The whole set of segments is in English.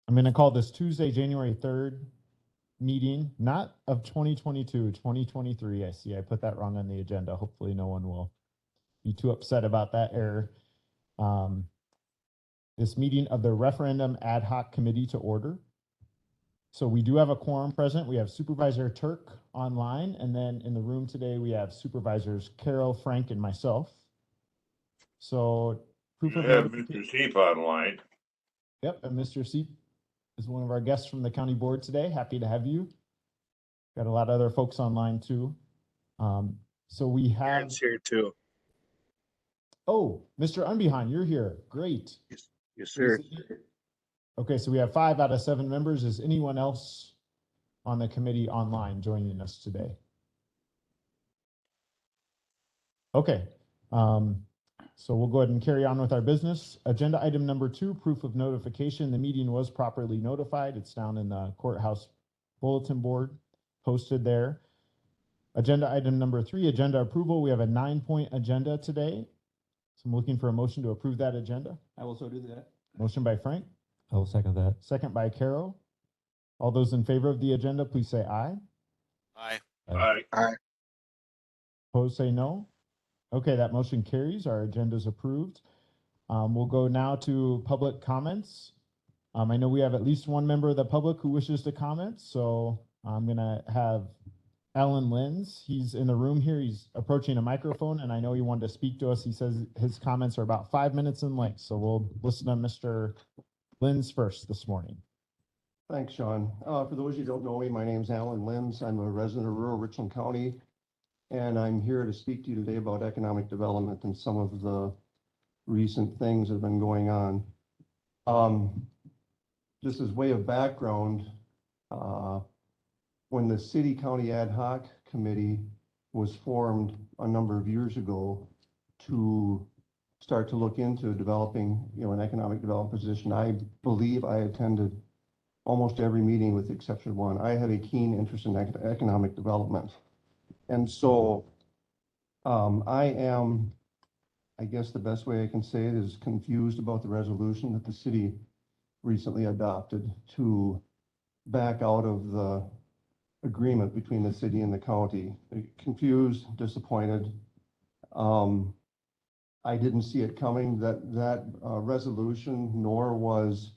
I'm going to call this Tuesday, January 3rd meeting, not of 2022, 2023. I see I put that wrong on the agenda. Hopefully no one will be too upset about that error. This meeting of the Referendum Ad Hoc Committee to order. So we do have a quorum present. We have Supervisor Turk online, and then in the room today we have Supervisors Carol, Frank, and myself. So proof of have Mr. Seep online. Yep, and Mr. Seep is one of our guests from the county board today. Happy to have you. Got a lot of other folks online too. So we have. Aaron's here too. Oh, Mr. Unbehind, you're here. Great. Yes, sir. Okay, so we have 5 out of 7 members. Is anyone else on the committee online joining us today? Okay, so we'll go ahead and carry on with our business. Agenda item number 2, proof of notification. The meeting was properly notified. It's down in the courthouse bulletin board, posted there. Agenda item number 3, agenda approval. We have a 9-point agenda today. So I'm looking for a motion to approve that agenda. I will so do that. Motion by Frank. I will second that. Second by Carol. All those in favor of the agenda, please say aye. Aye. Aye. Aye. Opposed, say no. Okay, that motion carries. Our agenda is approved. We'll go now to public comments. I know we have at least one member of the public who wishes to comment, so I'm going to have Alan Lenz. He's in the room here. He's approaching a microphone, and I know he wanted to speak to us. He says his comments are about 5 minutes in length, so we'll listen to Mr. Lenz first this morning. Thanks, Sean. For those of you who don't know me, my name's Alan Lenz. I'm a resident of rural Richland County, and I'm here to speak to you today about economic development and some of the recent things that have been going on. Just as way of background, when the City County Ad Hoc Committee was formed a number of years ago to start to look into developing, an economic development position, I believe I attended almost every meeting with the exception of one. I have a keen interest in economic development. And so I am, I guess the best way I can say it is confused about the resolution that the city recently adopted to back out of the agreement between the city and the county. Confused, disappointed. I didn't see it coming, that resolution, nor was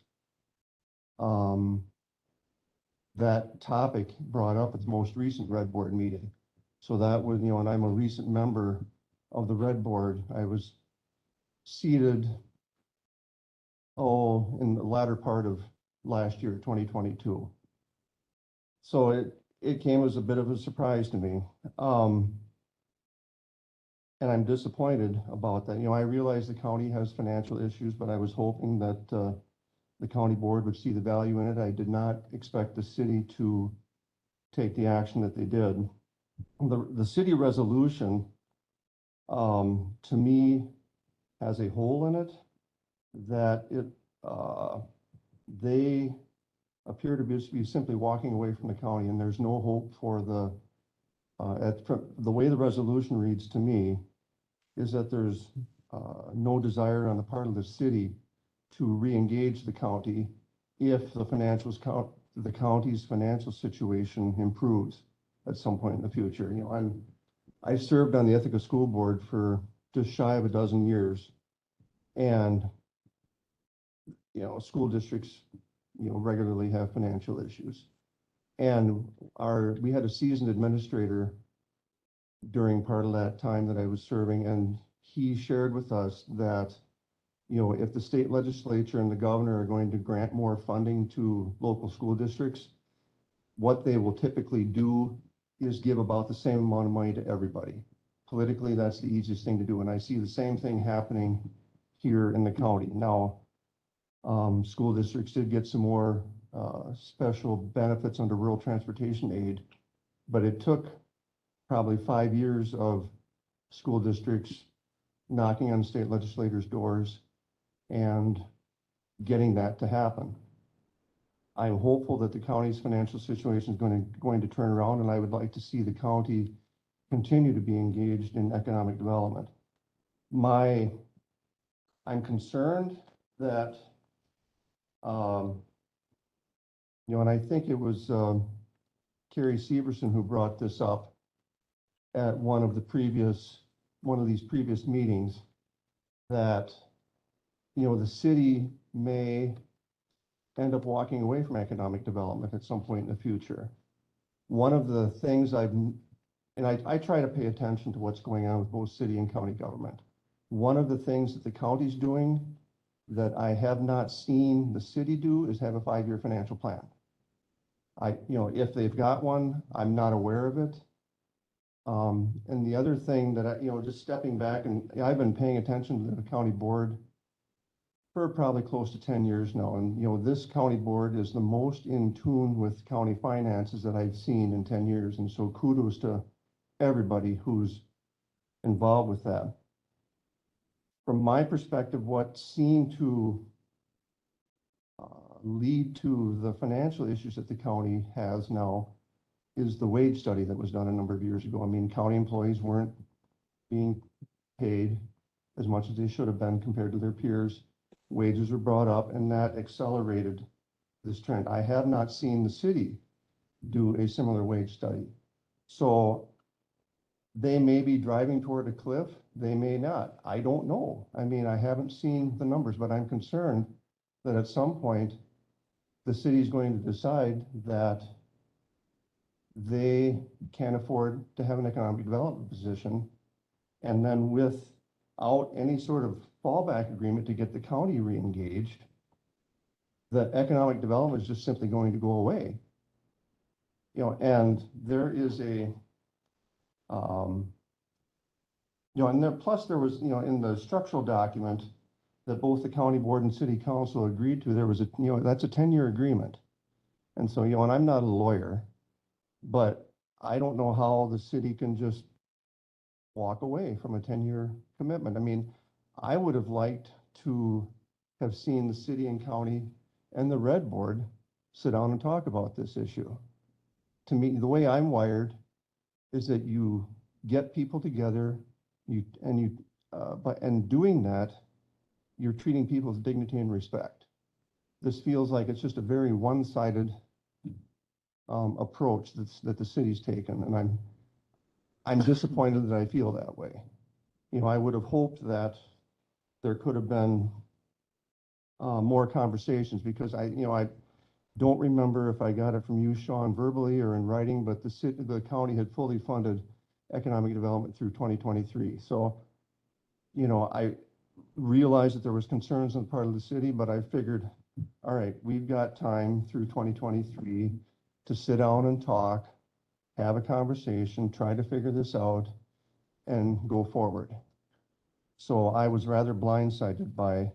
that topic brought up at the most recent Red Board meeting. So that was, and I'm a recent member of the Red Board. I was seated, in the latter part of last year, 2022. So it came as a bit of a surprise to me. And I'm disappointed about that. I realize the county has financial issues, but I was hoping that the county board would see the value in it. I did not expect the city to take the action that they did. The city resolution, to me, has a hole in it that they appear to be simply walking away from the county, and there's no hope for the way the resolution reads to me is that there's no desire on the part of the city to re-engage the county if the county's financial situation improves at some point in the future. I served on the Ithaca School Board for just shy of a dozen years, and school districts regularly have financial issues, and we had a seasoned administrator during part of that time that I was serving, and he shared with us that if the state legislature and the governor are going to grant more funding to local school districts, what they will typically do is give about the same amount of money to everybody. Politically, that's the easiest thing to do, and I see the same thing happening here in the county. Now, school districts did get some more special benefits under rural transportation aid, but it took probably 5 years of school districts knocking on state legislators' doors and getting that to happen. I'm hopeful that the county's financial situation is going to turn around, and I would like to see the county continue to be engaged in economic development. I'm concerned that and I think it was Carrie Severson who brought this up at one of these previous meetings, that, the city may end up walking away from economic development at some point in the future. One of the things I try to pay attention to what's going on with both city and county government. One of the things that the county's doing that I have not seen the city do is have a 5-year financial plan. If they've got one, I'm not aware of it. And the other thing that just stepping back, and I've been paying attention to the county board for probably close to 10 years now. And, this county board is the most in tune with county finances that I've seen in 10 years. And so kudos to everybody who's involved with that. From my perspective, what seemed to lead to the financial issues that the county has now is the wage study that was done a number of years ago. I mean, county employees weren't being paid as much as they should have been compared to their peers. Wages were brought up, and that accelerated this trend. I have not seen the city do a similar wage study. So they may be driving toward a cliff, they may not. I don't know. I mean, I haven't seen the numbers, but I'm concerned that at some point the city is going to decide that they can't afford to have an economic development position. And then without any sort of fallback agreement to get the county reengaged, that economic development is just simply going to go away. And there is plus there was, in the structural document that both the county board and city council agreed to, there was that's a 10-year agreement. And so, and I'm not a lawyer, but I don't know how the city can just walk away from a 10-year commitment. I mean, I would have liked to have seen the city and county and the Red Board sit down and talk about this issue. To me, the way I'm wired is that you get people together, and doing that, you're treating people with dignity and respect. This feels like it's just a very one-sided approach that the city's taken, and I'm disappointed that I feel that way. I would have hoped that there could have been more conversations, because I don't remember if I got it from you, Sean, verbally or in writing, but the county had fully funded economic development through 2023. So, I realized that there was concerns on the part of the city, but I figured, all right, we've got time through 2023 to sit down and talk, have a conversation, try to figure this out, and go forward. So I was rather blindsided by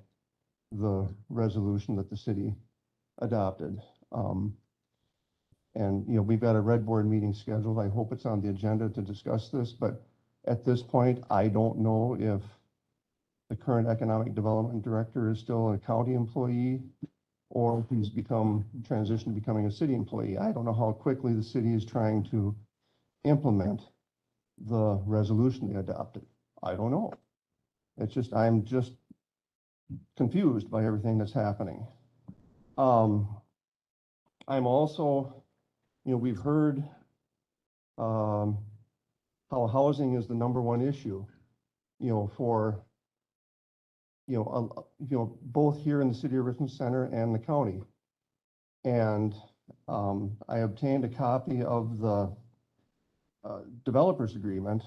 the resolution that the city adopted. And, we've got a Red Board meeting scheduled. I hope it's on the agenda to discuss this, but at this point, I don't know if the current economic development director is still a county employee or if he's transitioned to becoming a city employee. I don't know how quickly the city is trying to implement the resolution they adopted. I don't know. I'm just confused by everything that's happening. I'm also, we've heard how housing is the #1 issue, for, both here in the city of Richland Center and the county. And I obtained a copy of the developers agreement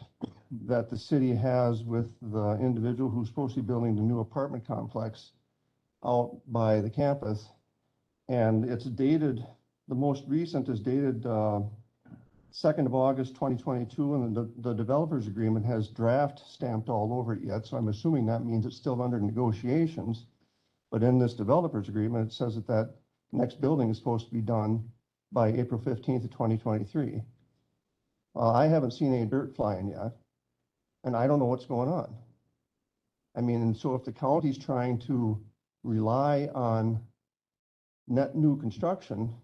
that the city has with the individual who's supposed to be building the new apartment complex out by the campus. And it's dated, the most recent is dated 2nd of August 2022, and the developers agreement has draft stamped all over it yet, so I'm assuming that means it's still under negotiations. But in this developers agreement, it says that next building is supposed to be done by April 15th of 2023. I haven't seen any dirt flying yet, and I don't know what's going on. I mean, and so if the county's trying to rely on net new construction,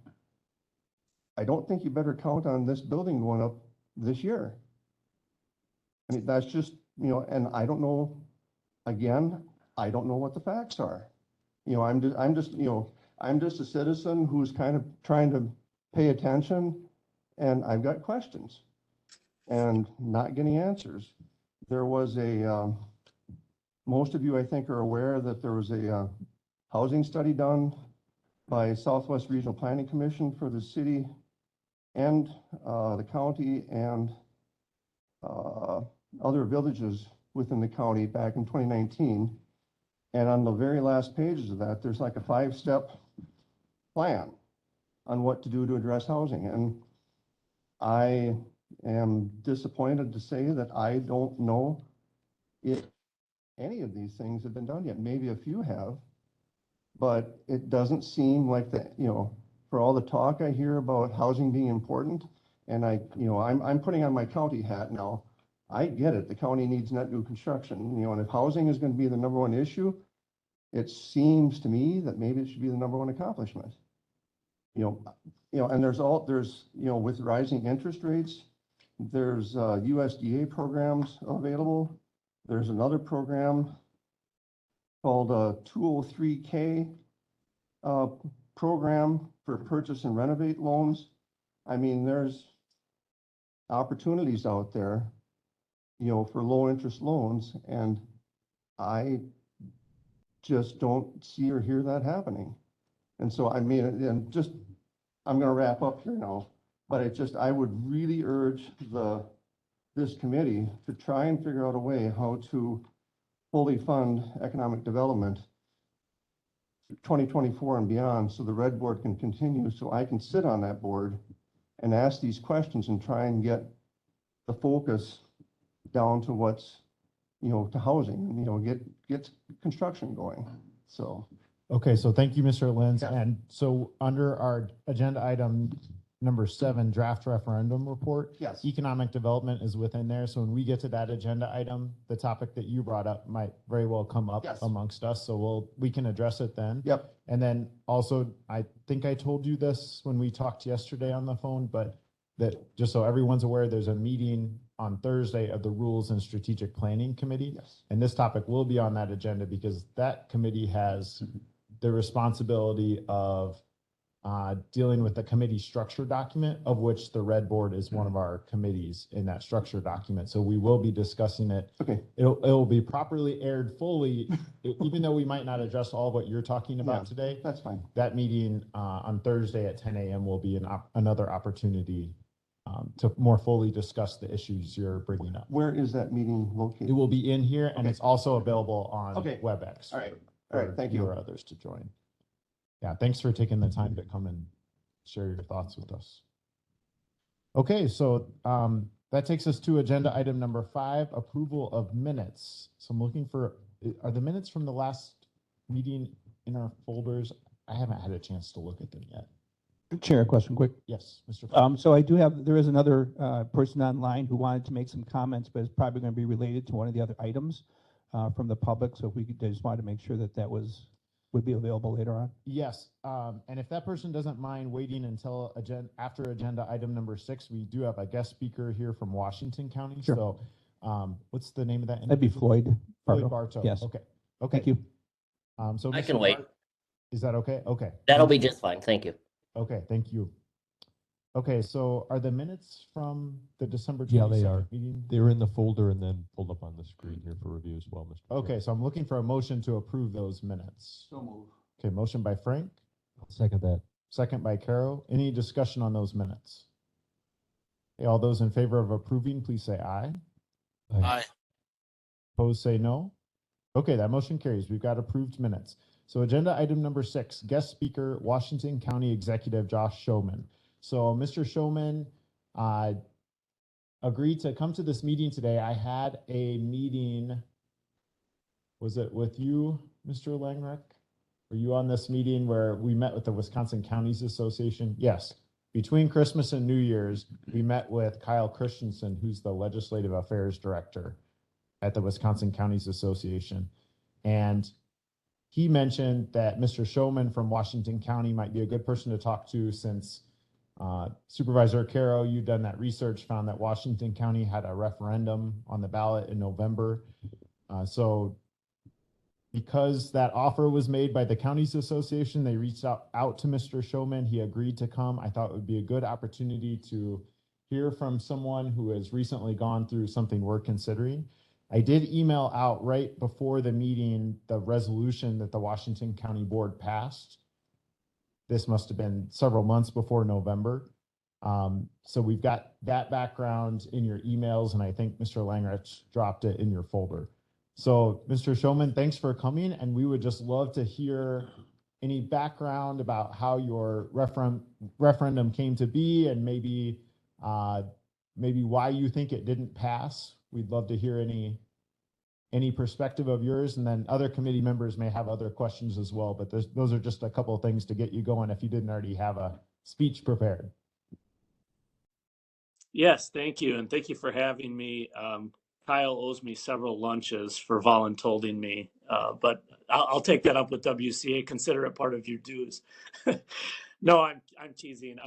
I don't think you better count on this building going up this year. I mean, that's just, and I don't know, again, I don't know what the facts are. I'm just, I'm just a citizen who's kind of trying to pay attention, and I've got questions and not getting answers. There was most of you, I think, are aware that there was a housing study done by Southwest Regional Planning Commission for the city and the county and other villages within the county back in 2019. And on the very last pages of that, there's like a 5-step plan on what to do to address housing. And I am disappointed to say that I don't know if any of these things have been done yet. Maybe a few have, but it doesn't seem like that, for all the talk I hear about housing being important, and I'm putting on my county hat now. I get it. The county needs net new construction, and if housing is going to be the number one issue, it seems to me that maybe it should be the number one accomplishment. And there's with rising interest rates, there's USDA programs available. There's another program called 203K program for purchase and renovate loans. I mean, there's opportunities out there, for low interest loans, and I just don't see or hear that happening. And so, I mean, and just, I'm going to wrap up here now, but I would really urge this committee to try and figure out a way how to fully fund economic development 2024 and beyond, so the Red Board can continue, so I can sit on that board and ask these questions and try and get the focus down to what's, to housing, get construction going. So. Okay, so thank you, Mr. Lenz. Yeah. And so under our agenda item number 7, draft referendum report, Yes. economic development is within there. So when we get to that agenda item, the topic that you brought up might very well come up Yes. amongst us. So we can address it then. Yep. And then also, I think I told you this when we talked yesterday on the phone, but that just so everyone's aware, there's a meeting on Thursday of the Rules and Strategic Planning Committee. Yes. And this topic will be on that agenda because that committee has the responsibility of dealing with the committee structure document, of which the Red Board is one of our committees in that structure document. So we will be discussing it. Okay. It'll be properly aired fully, even though we might not address all of what you're talking about Yeah, today. That's fine. That meeting on Thursday at 10 a.m. will be another opportunity to more fully discuss the issues you're bringing up. Where is that meeting located? It will be in here, and Okay. it's also available on Okay. WebEx. All right. for All right. Thank you. or others to join. Yeah, thanks for taking the time to come and share your thoughts with us. Okay, so that takes us to agenda item number 5, approval of minutes. So I'm looking for, are the minutes from the last meeting in our folders? I haven't had a chance to look at them yet. Chair, a question quick. Yes, Mr. Frank. So there is another person online who wanted to make some comments, but it's probably going to be related to one of the other items from the public. So if we could, I just wanted to make sure that would be available later on. Yes, and if that person doesn't mind waiting until after agenda item number 6, we do have a guest speaker here from Washington County. Sure. So what's the name of that? That'd be Floyd. Floyd Bartow. Bartow. Yes. Okay. Thank you. So I Mr. can wait. Is that okay? Okay. That'll be just fine. Thank you. Okay, thank you. Okay, so are the minutes from the December 22nd Yeah, they are. meeting? They're in the folder and then pulled up on the screen here for review as well, Mr. Chair. Okay, so I'm looking for a motion to approve those minutes. So move. Okay, motion by Frank, I'll second that. second by Carol. Any discussion on those minutes? Okay, all those in favor of approving, please say aye. Aye. Opposed, say no. Okay, that motion carries. We've got approved minutes. So agenda item number 6, guest speaker, Washington County Executive Josh Showman. So Mr. Showman agreed to come to this meeting today. I had a meeting, was it with you, Mr. Langreck? Were you on this meeting where we met with the Wisconsin Counties Association? Yes. Between Christmas and New Year's, we met with Kyle Christensen, who's the Legislative Affairs Director at the Wisconsin Counties Association. And he mentioned that Mr. Showman from Washington County might be a good person to talk to since Supervisor Caro, you've done that research, found that Washington County had a referendum on the ballot in November. So because that offer was made by the counties association, they reached out to Mr. Showman. He agreed to come. I thought it would be a good opportunity to hear from someone who has recently gone through something we're considering. I did email out right before the meeting the resolution that the Washington County Board passed. This must have been several months before November. So we've got that background in your emails, and I think Mr. Langrich dropped it in your folder. So Mr. Showman, thanks for coming, and we would just love to hear any background about how your referendum came to be, and maybe why you think it didn't pass. We'd love to hear any perspective of yours, and then other committee members may have other questions as well, but those are just a couple of things to get you going if you didn't already have a speech prepared. Yes, thank you. And thank you for having me. Kyle owes me several lunches for voluntolding me, but I'll take that up with WCA. Consider it part of your dues. No, I'm teasing.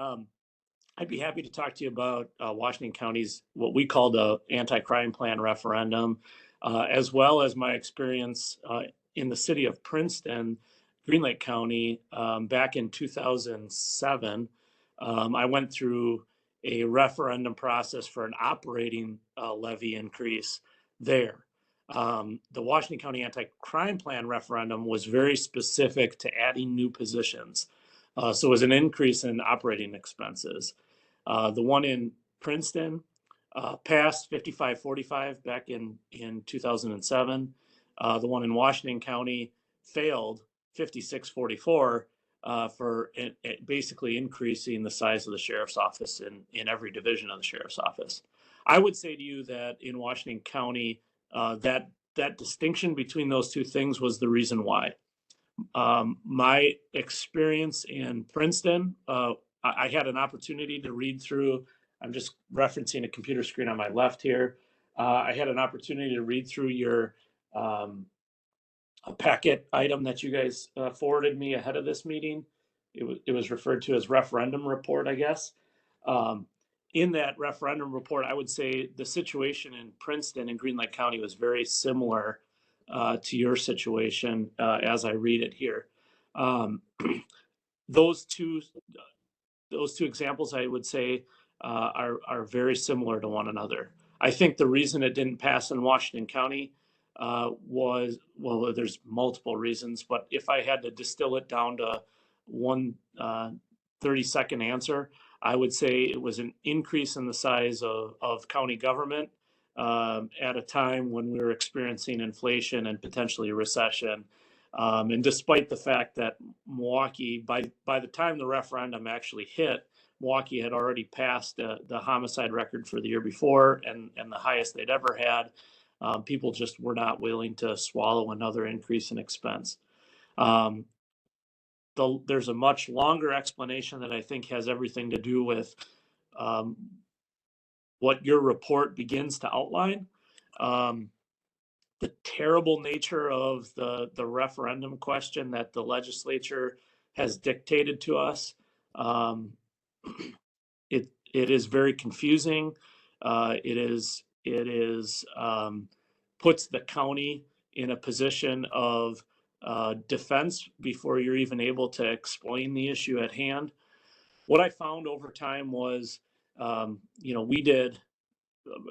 I'd be happy to talk to you about Washington County's what we call the anti-crime plan referendum, as well as my experience in the city of Princeton, Green Lake County, back in 2007. I went through a referendum process for an operating levy increase there. The Washington County anti-crime plan referendum was very specific to adding new positions. So it was an increase in operating expenses. The one in Princeton passed 55-45 back in 2007. The one in Washington County failed 56-44 for basically increasing the size of the sheriff's office in every division of the sheriff's office. I would say to you that in Washington County, that distinction between those two things was the reason why. My experience in Princeton, I had an opportunity to read through, I'm just referencing a computer screen on my left here. I had an opportunity to read through your a packet item that you guys forwarded me ahead of this meeting. It was referred to as referendum report, I guess. In that referendum report, I would say the situation in Princeton and Green Lake County was very similar to your situation as I read it here. Those two examples, I would say, are very similar to one another. I think the reason it didn't pass in Washington County was, well, there's multiple reasons, but if I had to distill it down to one 30-second answer, I would say it was an increase in the size of county government at a time when we were experiencing inflation and potentially a recession. And despite the fact that Milwaukee, by the time the referendum actually hit, Milwaukee had already passed the homicide record for the year before and the highest they'd ever had. People just were not willing to swallow another increase in expense. There's a much longer explanation that I think has everything to do with what your report begins to outline. The terrible nature of the referendum question that the legislature has dictated to us. It is very confusing. It puts the county in a position of defense before you're even able to explain the issue at hand. What I found over time was, we did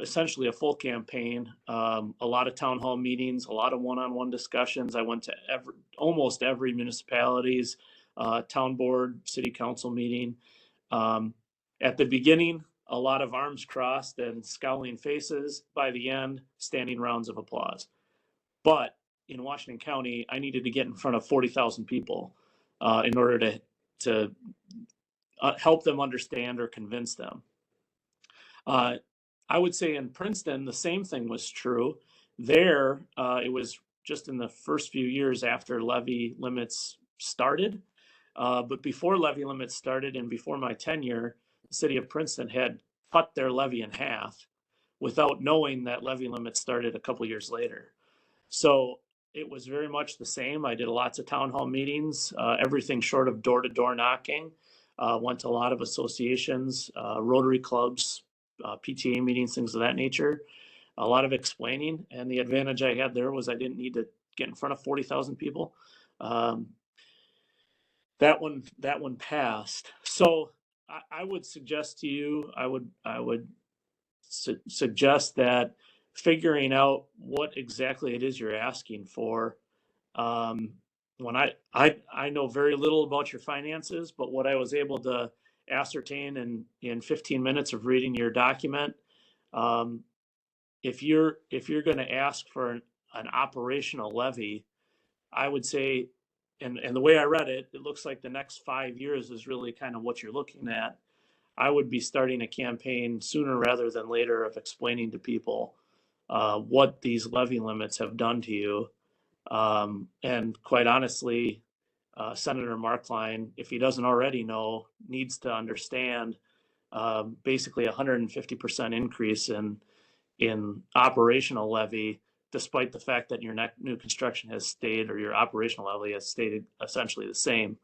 essentially a full campaign, a lot of town hall meetings, a lot of one-on-one discussions. I went to almost every municipality's town board, city council meeting. At the beginning, a lot of arms crossed and scowling faces. By the end, standing rounds of applause. But in Washington County, I needed to get in front of 40,000 people in order to help them understand or convince them. I would say in Princeton, the same thing was true. There, it was just in the first few years after levy limits started. But before levy limits started and before my tenure, the city of Princeton had cut their levy in half without knowing that levy limits started a couple years later. So it was very much the same. I did lots of town hall meetings, everything short of door-to-door knocking. Went to a lot of associations, Rotary clubs, PTA meetings, things of that nature. A lot of explaining. And the advantage I had there was I didn't need to get in front of 40,000 people. That one passed. So I would suggest to you, I would suggest that figuring out what exactly it is you're asking for. When I know very little about your finances, but what I was able to ascertain in 15 minutes of reading your document, if you're going to ask for an operational levy, I would say, and the way I read it, it looks like the next 5 years is really kind of what you're looking at. I would be starting a campaign sooner rather than later of explaining to people what these levy limits have done to you. And quite honestly, Senator Mark Klein, if he doesn't already know, needs to understand basically 150% increase in operational levy, despite the fact that your new construction has stayed, or your operational levy has stayed essentially the same.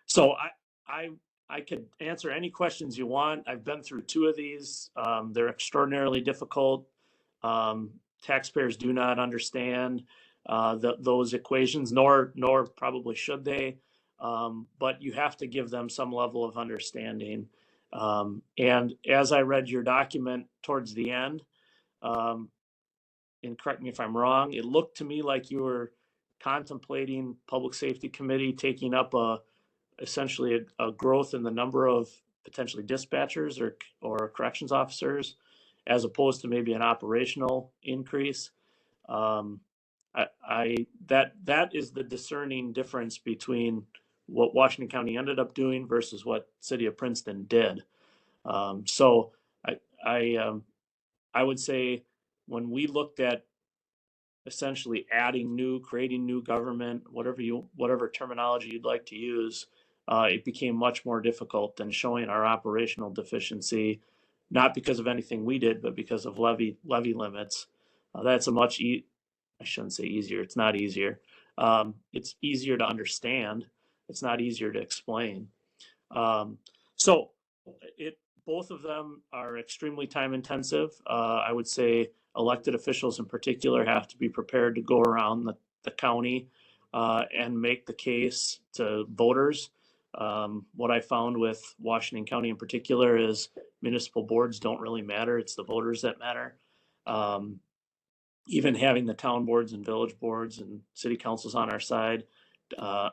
So I could answer any questions you want. I've been through 2 of these. They're extraordinarily difficult. Taxpayers do not understand those equations, nor probably should they. But you have to give them some level of understanding. And as I read your document towards the end, and correct me if I'm wrong, it looked to me like you were contemplating Public Safety Committee taking up essentially a growth in the number of potentially dispatchers or corrections officers, as opposed to maybe an operational increase. That is the discerning difference between what Washington County ended up doing versus what City of Princeton did. So I would say when we looked at essentially creating new government, whatever terminology you'd like to use, it became much more difficult than showing our operational deficiency, not because of anything we did, but because of levy limits. That's I shouldn't say easier. It's not easier. It's easier to understand. It's not easier to explain. So both of them are extremely time intensive. I would say elected officials in particular have to be prepared to go around the county and make the case to voters. What I found with Washington County in particular is municipal boards don't really matter. It's the voters that matter. Even having the town boards and village boards and city councils on our side,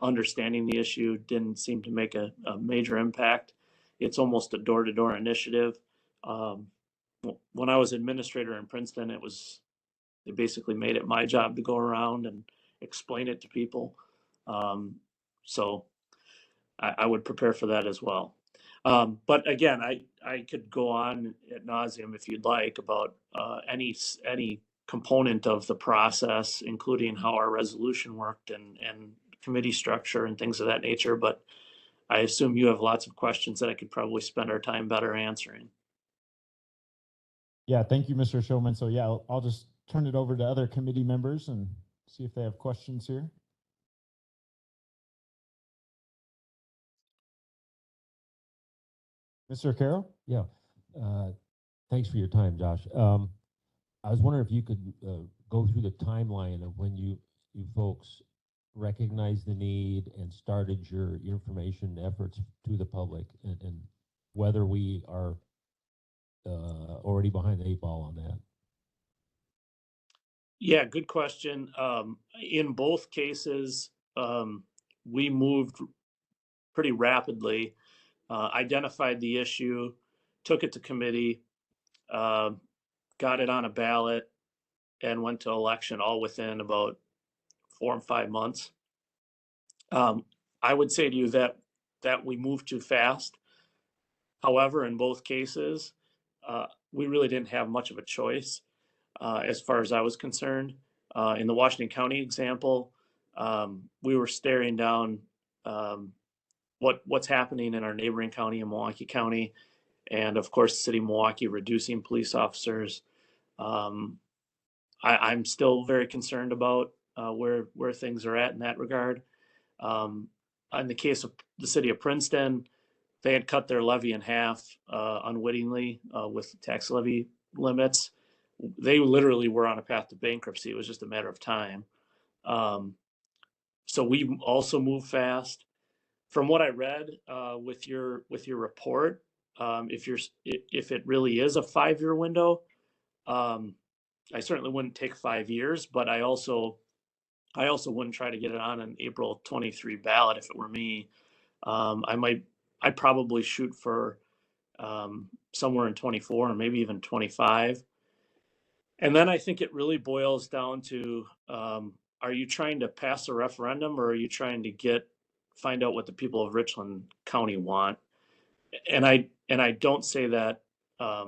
understanding the issue didn't seem to make a major impact. It's almost a door-to-door initiative. When I was administrator in Princeton, they basically made it my job to go around and explain it to people. So I would prepare for that as well. But again, I could go on ad nauseum if you'd like about any component of the process, including how our resolution worked and committee structure and things of that nature. But I assume you have lots of questions that I could probably spend our time better answering. Yeah, thank you, Mr. Showman. So yeah, I'll just turn it over to other committee members and see if they have questions here. Mr. Carroll? Yeah. Thanks for your time, Josh. I was wondering if you could go through the timeline of when you folks recognized the need and started your information efforts to the public, and whether we are already behind the 8 ball on that. Yeah, good question. In both cases, we moved pretty rapidly, identified the issue, took it to committee, got it on a ballot, and went to election all within about 4 or 5 months. I would say to you that we moved too fast. However, in both cases, we really didn't have much of a choice as far as I was concerned. In the Washington County example, we were staring down what's happening in our neighboring county in Milwaukee County, and of course, the city of Milwaukee reducing police officers. I'm still very concerned about where things are at in that regard. In the case of the city of Princeton, they had cut their levy in half unwittingly with tax levy limits. they literally were on a path to bankruptcy. It was just a matter of time. So we also move fast. From what I read with your report, if it really is a 5-year window, I certainly wouldn't take 5 years, but I also wouldn't try to get it on an April 23 ballot if it were me. I'd probably shoot for somewhere in 24 or maybe even 25. And then I think it really boils down to, are you trying to pass a referendum, or are you trying to find out what the people of Richland County want? And I don't say that, I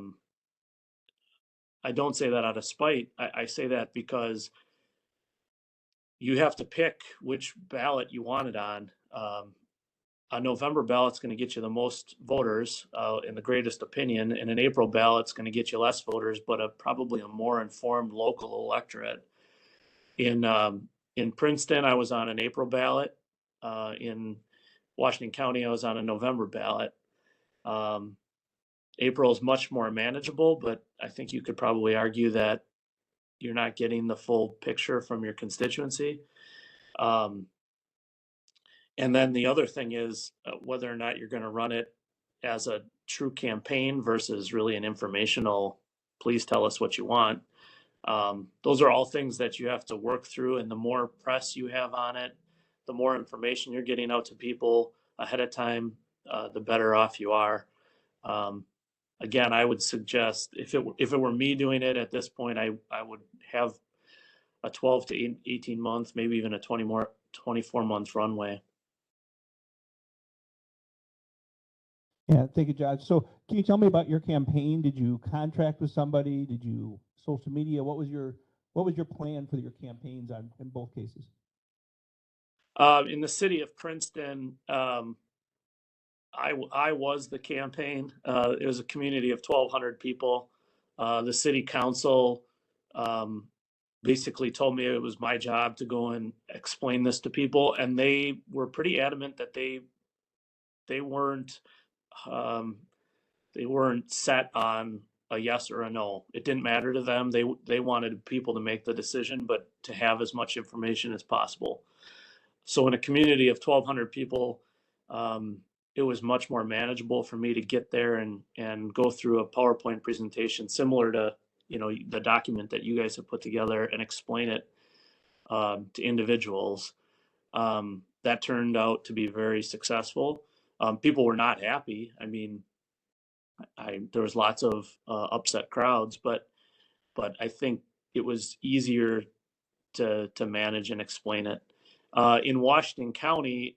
don't say that out of spite. I say that because you have to pick which ballot you want it on. A November ballot's going to get you the most voters in the greatest opinion, and an April ballot's going to get you less voters, but probably a more informed local electorate. In Princeton, I was on an April ballot. In Washington County, I was on a November ballot. April is much more manageable, but I think you could probably argue that you're not getting the full picture from your constituency. And then the other thing is whether or not you're going to run it as a true campaign versus really an informational, please tell us what you want. Those are all things that you have to work through. And the more press you have on it, the more information you're getting out to people ahead of time, the better off you are. Again, I would suggest if it were me doing it at this point, I would have a 12 to 18 month, maybe even a 24 month runway. Yeah, thank you, Josh. So can you tell me about your campaign? Did you contract with somebody? Did you social media? What was your plan for your campaigns in both cases? In the city of Princeton, I was the campaign. It was a community of 1,200 people. The city council basically told me it was my job to go and explain this to people, and they were pretty adamant that they weren't set on a yes or a no. It didn't matter to them. They wanted people to make the decision, but to have as much information as possible. So in a community of 1,200 people, it was much more manageable for me to get there and go through a PowerPoint presentation similar to the document that you guys have put together and explain it to individuals. That turned out to be very successful. People were not happy. I mean, there was lots of upset crowds, but I think it was easier to manage and explain it. In Washington County,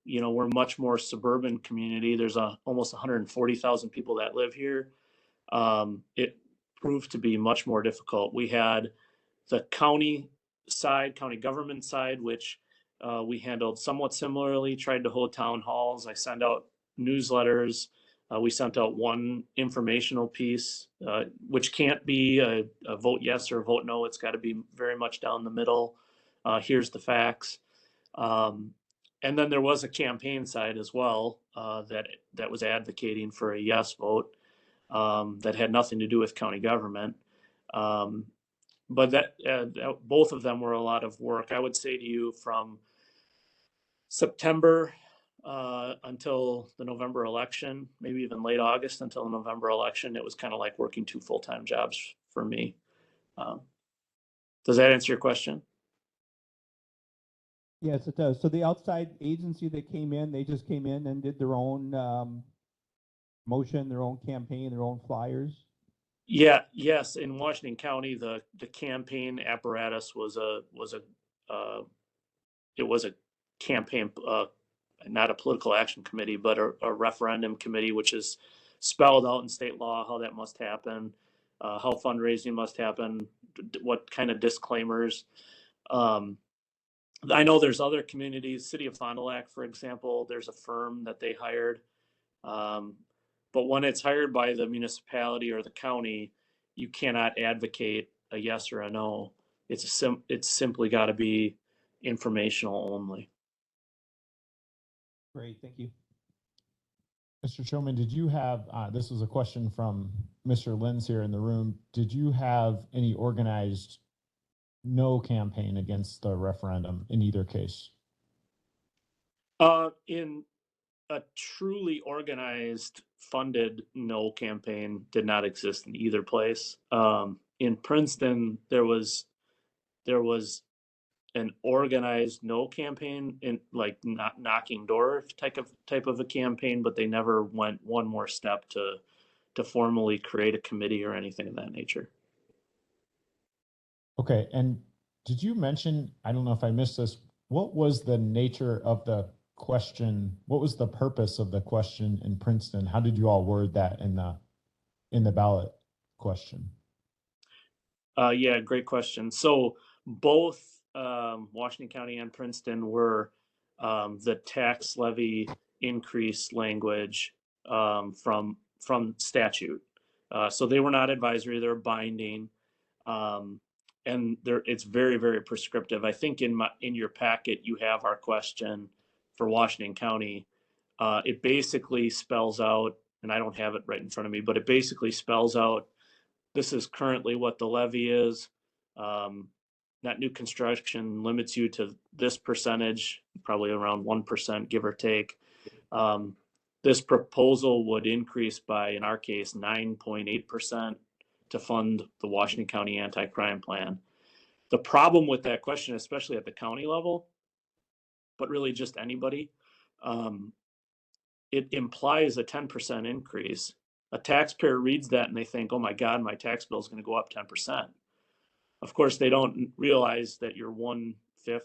we're much more suburban community. There's almost 140,000 people that live here. It proved to be much more difficult. We had the county government side, which we handled somewhat similarly, tried to hold town halls. I sent out newsletters. We sent out one informational piece, which can't be a vote yes or a vote no. It's got to be very much down the middle. Here's the facts. And then there was a campaign side as well that was advocating for a yes vote that had nothing to do with county government. But both of them were a lot of work. I would say to you from September until the November election, maybe even late August until the November election, it was kind of like working 2 full-time jobs for me. Does that answer your question? Yes, it does. So the outside agency that came in, they just came in and did their own motion, their own campaign, their own flyers? Yes. In Washington County, the campaign apparatus was a campaign, not a political action committee, but a referendum committee, which is spelled out in state law how that must happen, how fundraising must happen, what kind of disclaimers. I know there's other communities, City of Fond du Lac, for example, there's a firm that they hired. But when it's hired by the municipality or the county, you cannot advocate a yes or a no. It's simply got to be informational only. Great, thank you. Mr. Showman, did you have, this was a question from Mr. Lenz here in the room. Did you have any organized no campaign against the referendum in either case? In a truly organized, funded no campaign did not exist in either place. In Princeton, there was an organized no campaign in like not knocking door type of a campaign, but they never went one more step to formally create a committee or anything of that nature. Okay, and did you mention, I don't know if I missed this, what was the nature of the question? What was the purpose of the question in Princeton? How did you all word that in the ballot question? Yeah, great question. So both Washington County and Princeton were the tax levy increase language from statute. So they were not advisory; they're binding, and it's very very prescriptive. I think in your packet you have our question for Washington County. It basically spells out, and I don't have it right in front of me, but it basically spells out this is currently what the levy is. That new construction limits you to this percentage, probably around 1%, give or take. This proposal would increase by, in our case, 9.8% to fund the Washington County Anti-Crime Plan. The problem with that question, especially at the county level, but really just anybody, it implies a 10% increase. A taxpayer reads that and they think, oh my God, my tax bill is going to go up 10%. Of course, they don't realize that you're 1/5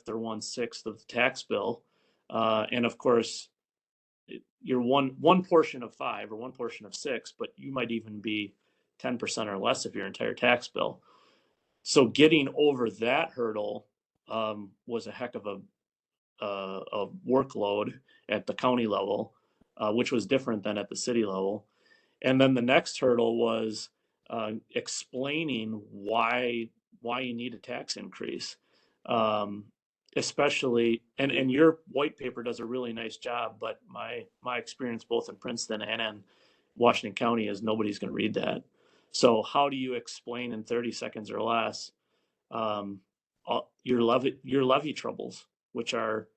or 1/6 of the tax bill. And of course, you're one portion of 5 or one portion of 6, but you might even be 10% or less of your entire tax bill. So getting over that hurdle was a heck of a workload at the county level, which was different than at the city level. And then the next hurdle was explaining why you need a tax increase, especially and your white paper does a really nice job. But my experience both in Princeton and in Washington County is nobody's going to read that. So how do you explain in 30 seconds or less your levy troubles, which are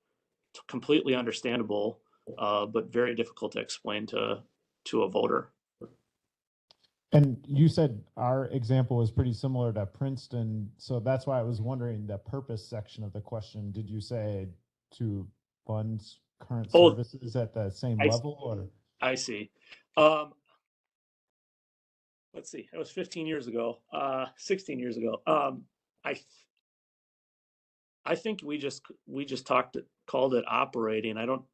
completely understandable, but very difficult to explain to a voter? And you said our example was pretty similar to Princeton, so that's why I was wondering the purpose section of the question. Did you say to fund current services at the same level, or? I see. Let's see. That was 15 years ago. 16 years ago. I think we just called it operating. I don't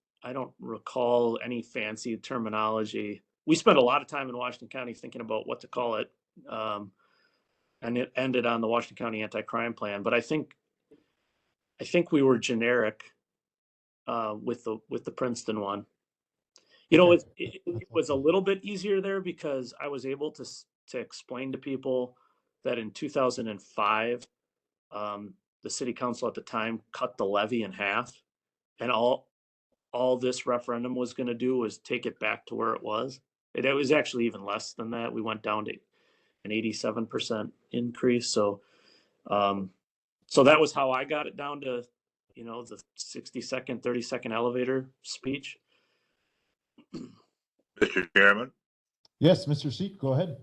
recall any fancy terminology. We spent a lot of time in Washington County thinking about what to call it, and it ended on the Washington County Anti-Crime Plan. But I think we were generic with the Princeton one. You know, it was a little bit easier there because I was able to explain to people that in 2005, the city council at the time cut the levy in half, and all this referendum was going to do was take it back to where it was. It was actually even less than that. We went down to an 87% increase. So that was how I got it down to, the 60-second, 30-second elevator speech. Mr. Chairman. Yes, Mr. Seek, go ahead.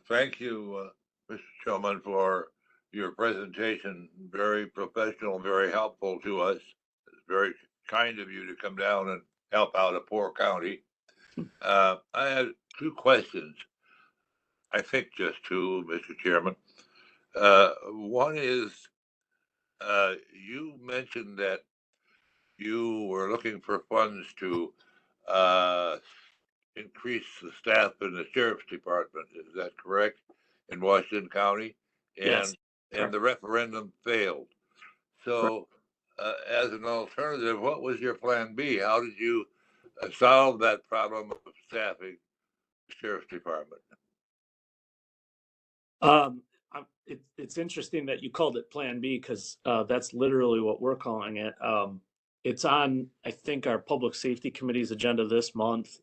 Thank you, Mr. Showman, for your presentation. Very professional, very helpful to us. It's very kind of you to come down and help out a poor county. I had two questions. I think just two, Mr. Chairman. One is, you mentioned that you were looking for funds to increase the staff in the sheriff's department. Is that correct? In Washington County? Yes. And the referendum failed. So as an alternative, what was your plan B? How did you solve that problem of staffing the sheriff's department? It's interesting that you called it Plan B because that's literally what we're calling it. it's on, I think, our Public Safety Committee's agenda this month.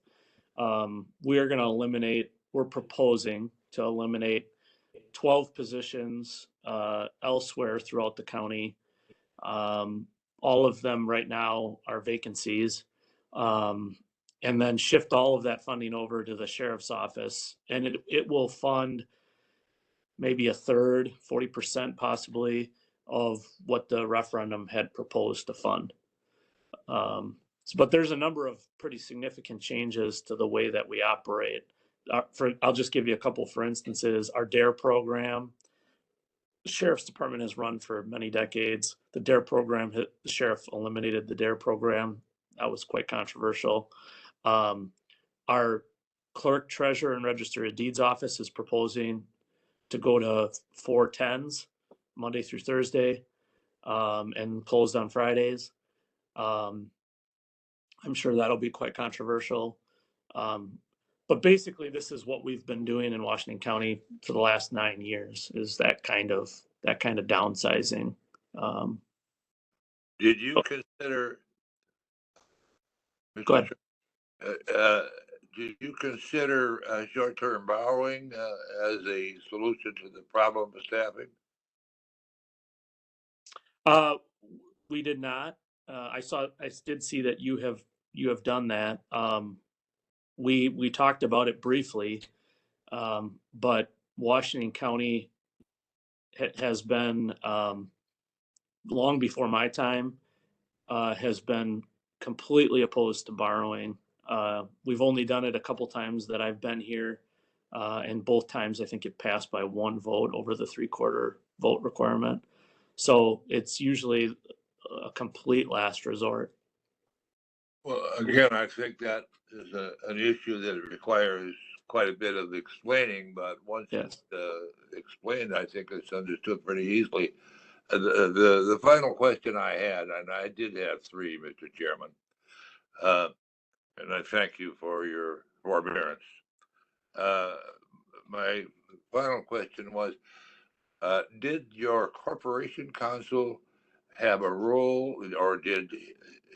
We're proposing to eliminate 12 positions elsewhere throughout the county. All of them right now are vacancies. And then shift all of that funding over to the sheriff's office. And it will fund maybe a third, 40% possibly, of what the referendum had proposed to fund. But there's a number of pretty significant changes to the way that we operate. I'll just give you a couple for instances. Our DARE program, the sheriff's department has run for many decades. The DARE program, the sheriff eliminated the DARE program. That was quite controversial. Our clerk, treasurer, and register of deeds office is proposing to go to 4/10s, Monday through Thursday, and closed on Fridays. I'm sure that'll be quite controversial. But basically, this is what we've been doing in Washington County for the last 9 years, is that kind of downsizing. Did you consider, Go ahead. did you consider short-term borrowing as a solution to the problem of staffing? We did not. I did see that you have done that. We talked about it briefly, but Washington County has been, long before my time, has been completely opposed to borrowing. We've only done it a couple times that I've been here, and both times I think it passed by 1 vote over the 3/4 vote requirement. So it's usually a complete last resort. Well, again, I think that is an issue that requires quite a bit of explaining, but once Yes. it's explained, I think it's understood pretty easily. The final question I had, and I did have 3, Mr. Chairman, and I thank you for your forbearance. My final question was, did your corporation counsel have a role, or did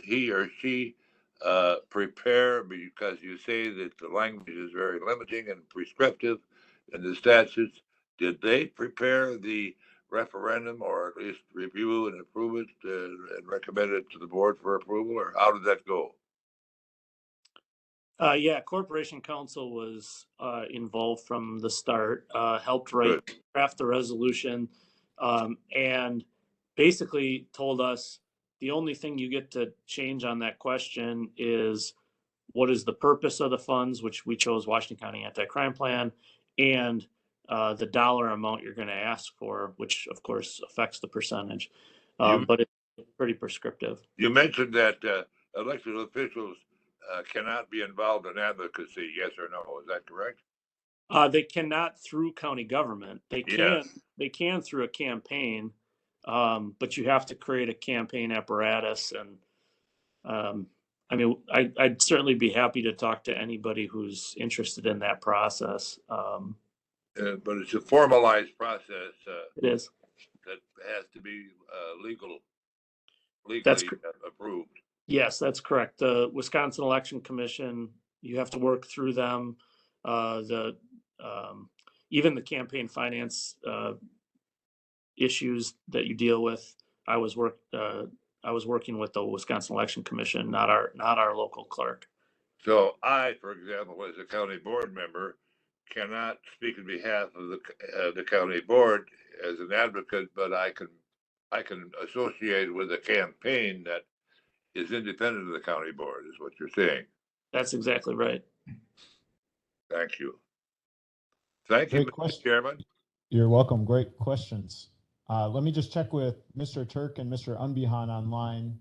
he or she prepare, because you say that the language is very limiting and prescriptive in the statutes? Did they prepare the referendum, or at least review and approve it and recommend it to the board for approval, or how did that go? Yeah, Corporation Counsel was involved from the start, helped Good. draft the resolution, and basically told us the only thing you get to change on that question is what is the purpose of the funds, which we chose Washington County Anti-Crime Plan, and the dollar amount you're going to ask for, which of course affects the percentage. But it's pretty prescriptive. You mentioned that elected officials cannot be involved in advocacy, yes or no? Is that correct? They cannot through county government. They can. Yes. They can through a campaign, but you have to create a campaign apparatus. And I mean, I'd certainly be happy to talk to anybody who's interested in that process. But it's a formalized process It is. that has to be legally approved. Yes, that's correct. The Wisconsin Election Commission, you have to work through them. Even the campaign finance issues that you deal with, I was working with the Wisconsin Election Commission, not our local clerk. So I, for example, as a county board member, cannot speak on behalf of the county board as an advocate, but I can associate with a campaign that is independent of the county board, is what you're saying. That's exactly right. Thank you. Thank you, Great Mr. question. Chairman. You're welcome. Great questions. Let me just check with Mr. Turk and Mr. Unbehan online.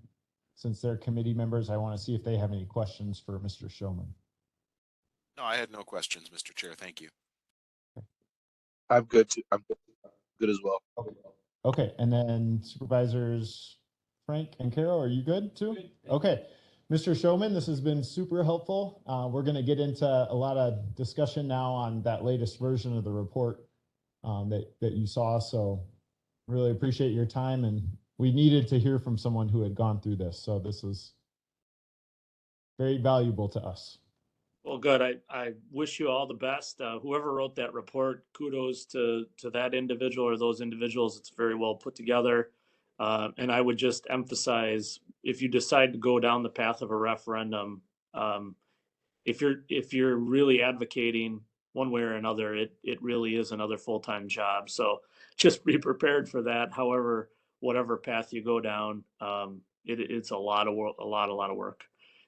Since they're committee members, I want to see if they have any questions for Mr. Showman. No, I had no questions, Mr. Chair. Thank you. I'm good too. I'm good as well. Okay, and then Supervisors Frank and Carol, are you good too? Okay, Mr. Showman, this has been super helpful. We're going to get into a lot of discussion now on that latest version of the report that you saw. So really appreciate your time and we needed to hear from someone who had gone through this. So this is very valuable to us. Well, good. I wish you all the best. Whoever wrote that report, kudos to that individual or those individuals. It's very well put together. And I would just emphasize, if you decide to go down the path of a referendum, if you're really advocating one way or another, it really is another full-time job. So just be prepared for that. However, whatever path you go down, it's a lot of work, a lot of work.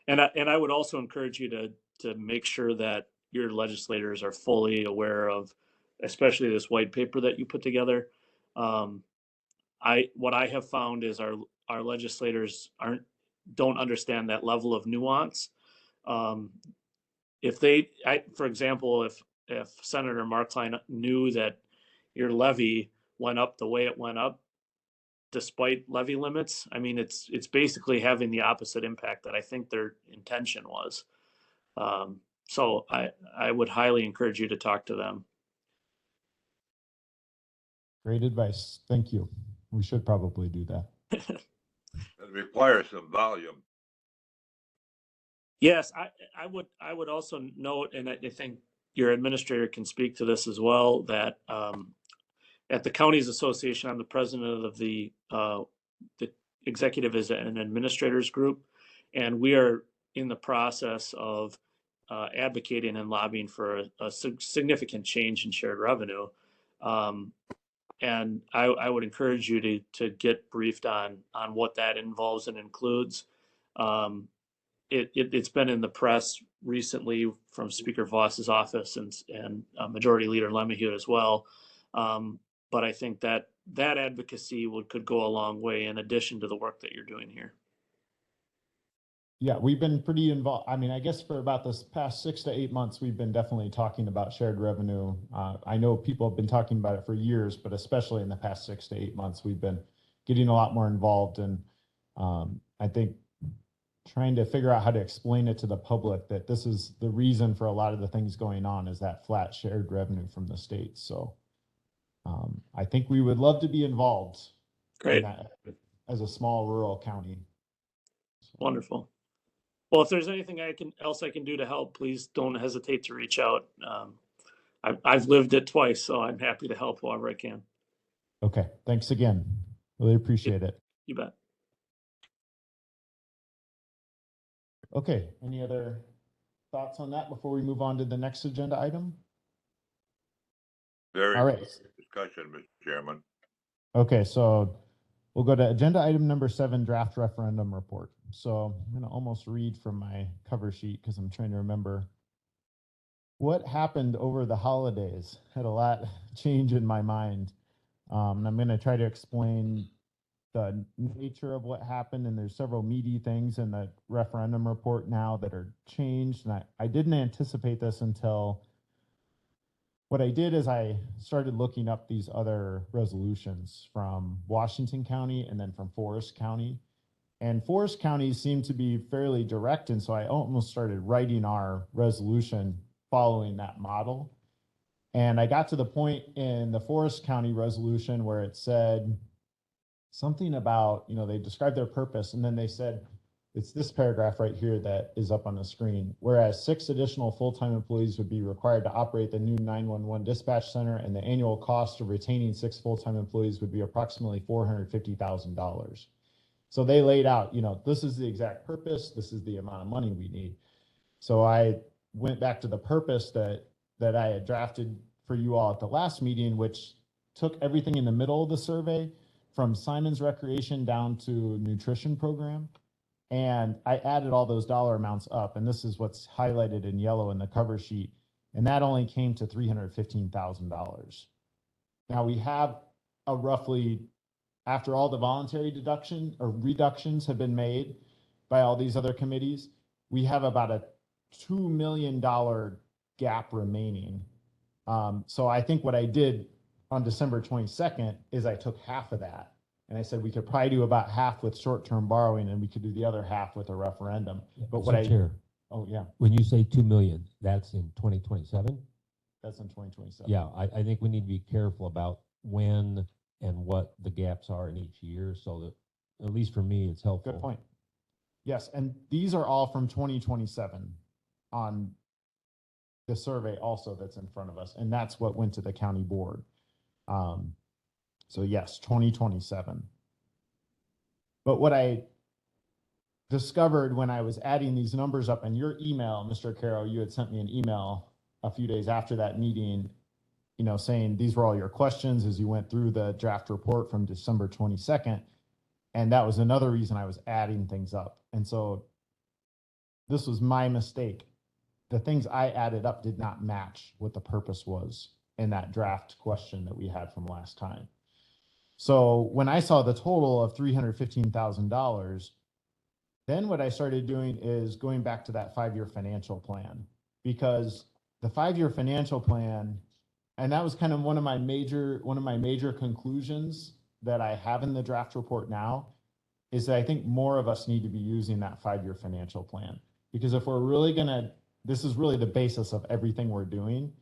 And I would also encourage you to make sure that your legislators are fully aware of, especially this white paper that you put together. What I have found is our legislators don't understand that level of nuance. If they, for example, if Senator Markline knew that your levy went up the way it went up, despite levy limits, I mean, it's basically having the opposite impact that I think their intention was. So I would highly encourage you to talk to them. Great advice. Thank you. We should probably do that. It requires some volume. Yes, I would also note, and I think your administrator can speak to this as well, that at the counties association, I'm the president of the executive is an administrators group, and we are in the process of advocating and lobbying for a significant change in shared revenue. And I would encourage you to get briefed on what that involves and includes. It's been in the press recently from Speaker Voss's office and Majority Leader Lemahieu as well. But I think that advocacy could go a long way in addition to the work that you're doing here. Yeah, we've been pretty involved. I mean, I guess for about this past 6 to 8 months, we've been definitely talking about shared revenue. I know people have been talking about it for years, but especially in the past 6 to 8 months, we've been getting a lot more involved. And I think trying to figure out how to explain it to the public that this is the reason for a lot of the things going on is that flat shared revenue from the state. So I think we would love to be involved. Great. In that as a small rural county. So. Wonderful. Well, if there's anything else I can do to help, please don't hesitate to reach out. I've lived it twice, so I'm happy to help however I can. Okay, thanks again. Really appreciate it. You bet. Okay, any other thoughts on that before we move on to the next agenda item? Very All right. discussion, Mr. Chairman. Okay, so we'll go to agenda item number 7, draft referendum report. So I'm going to almost read from my cover sheet because I'm trying to remember what happened over the holidays. Had a lot change in my mind. And I'm going to try to explain the nature of what happened. And there's several meaty things in the referendum report now that are changed. And I didn't anticipate this until what I did is I started looking up these other resolutions from Washington County and then from Forest County. And Forest County seemed to be fairly direct. And so I almost started writing our resolution following that model. And I got to the point in the Forest County resolution where it said something about, they described their purpose. And then they said, it's this paragraph right here that is up on the screen. Whereas 6 additional full-time employees would be required to operate the new 911 dispatch center, and the annual cost of retaining 6 full-time employees would be approximately $450,000. So they laid out, this is the exact purpose. This is the amount of money we need. So I went back to the purpose that I had drafted for you all at the last meeting, which took everything in the middle of the survey from Simon's Recreation down to nutrition program. And I added all those dollar amounts up, and this is what's highlighted in yellow in the cover sheet. And that only came to $315,000. Now we have a roughly, after all the voluntary deduction or reductions have been made by all these other committees, we have about a $2 million gap remaining. So I think what I did on December 22nd is I took half of that. And I said we could probably do about half with short-term borrowing, and we could do the other half with a referendum. But what Chair, oh yeah, when you say 2 million, that's in 2027? that's in 2027. Yeah, I think we need to be careful about when and what the gaps are in each year, so that, at least for me, it's helpful. Good point. Yes, and these are all from 2027 on the survey also that's in front of us, and that's what went to the county board. So yes, 2027. But what I discovered when I was adding these numbers up in your email, Mr. Caro, you had sent me an email a few days after that meeting, you know, saying these were all your questions as you went through the draft report from December 22nd. And that was another reason I was adding things up. And so this was my mistake. The things I added up did not match what the purpose was in that draft question that we had from last time. So when I saw the total of $315,000, then what I started doing is going back to that 5-year financial plan, because the 5-year financial plan, and that was kind of one of my major conclusions that I have in the draft report now, is that I think more of us need to be using that 5-year financial plan. Because if we're really gonna, this is really the basis of everything we're doing.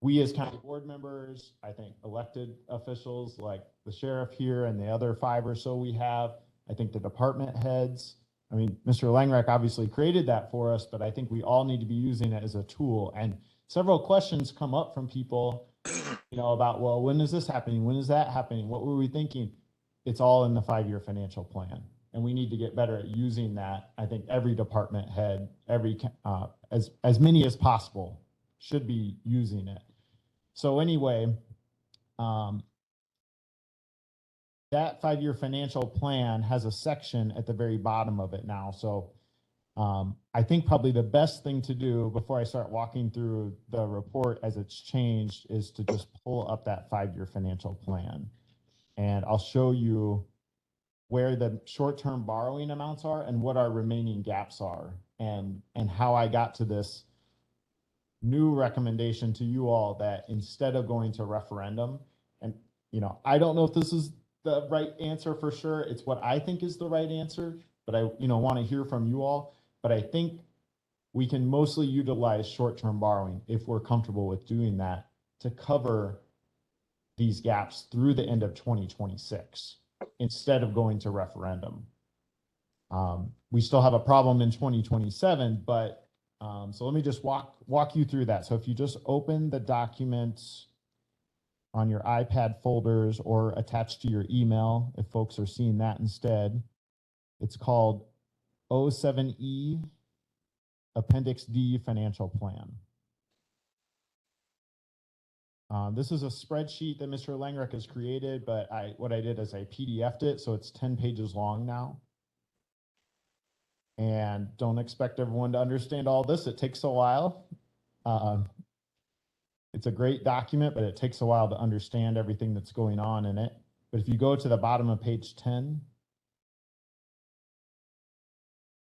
We as county board members, I think elected officials like the sheriff here and the other 5 or so we have, I think the department heads, I mean, Mr. Langreich obviously created that for us, but I think we all need to be using it as a tool. And several questions come up from people, you know, about, well, when is this happening? When is that happening? What were we thinking? It's all in the 5-year financial plan. And we need to get better at using that. I think every department head, as many as possible should be using it. So anyway, that 5-year financial plan has a section at the very bottom of it now. So I think probably the best thing to do before I start walking through the report as it's changed is to just pull up that 5-year financial plan. And I'll show you where the short-term borrowing amounts are and what our remaining gaps are, and how I got to this new recommendation to you all that instead of going to referendum, and you know, I don't know if this is the right answer for sure. It's what I think is the right answer, but I, you know, want to hear from you all. But I think we can mostly utilize short-term borrowing if we're comfortable with doing that to cover these gaps through the end of 2026 instead of going to referendum. We still have a problem in 2027, but so let me just walk you through that. So if you just open the documents on your iPad folders or attached to your email, if folks are seeing that instead, it's called 07E Appendix D Financial Plan. This is a spreadsheet that Mr. Langreich has created, but what I did is I PDF'd it, so it's 10 pages long now. And don't expect everyone to understand all this. It takes a while. It's a great document, but it takes a while to understand everything that's going on in it. But if you go to the bottom of page 10,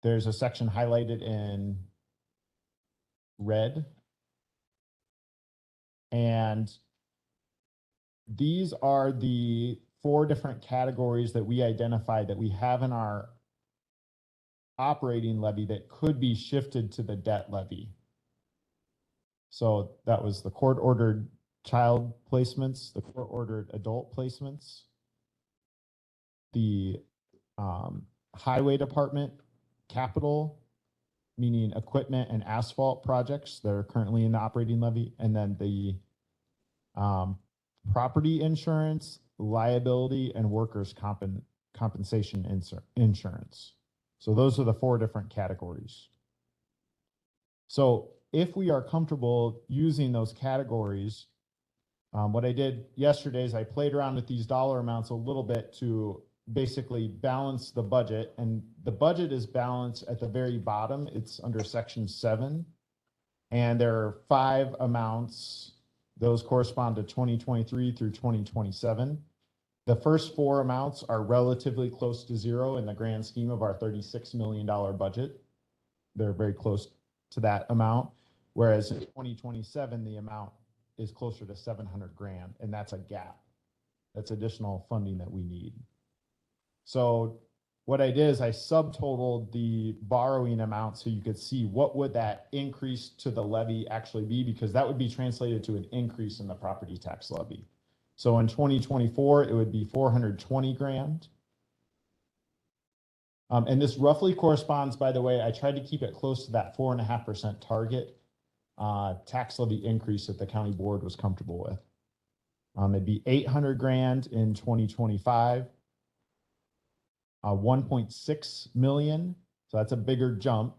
there's a section highlighted in red. And these are the 4 different categories that we identified that we have in our operating levy that could be shifted to the debt levy. So that was the court-ordered child placements, the court-ordered adult placements, the highway department capital, meaning equipment and asphalt projects that are currently in the operating levy, and then the property insurance, liability, and workers' compensation insurance. So those are the 4 different categories. So if we are comfortable using those categories, what I did yesterday is I played around with these dollar amounts a little bit to basically balance the budget. And the budget is balanced at the very bottom. It's under section 7. And there are 5 amounts. Those correspond to 2023 through 2027. The first 4 amounts are relatively close to zero in the grand scheme of our $36 million budget. They're very close to that amount. Whereas in 2027, the amount is closer to 700 grand, and that's a gap. That's additional funding that we need. So what I did is I subtotaled the borrowing amount so you could see what would that increase to the levy actually be, because that would be translated to an increase in the property tax levy. So in 2024, it would be 420 grand. And this roughly corresponds, by the way, I tried to keep it close to that 4.5% target tax levy increase that the county board was comfortable with. It'd be 800 grand in 2025, 1.6 million. So that's a bigger jump,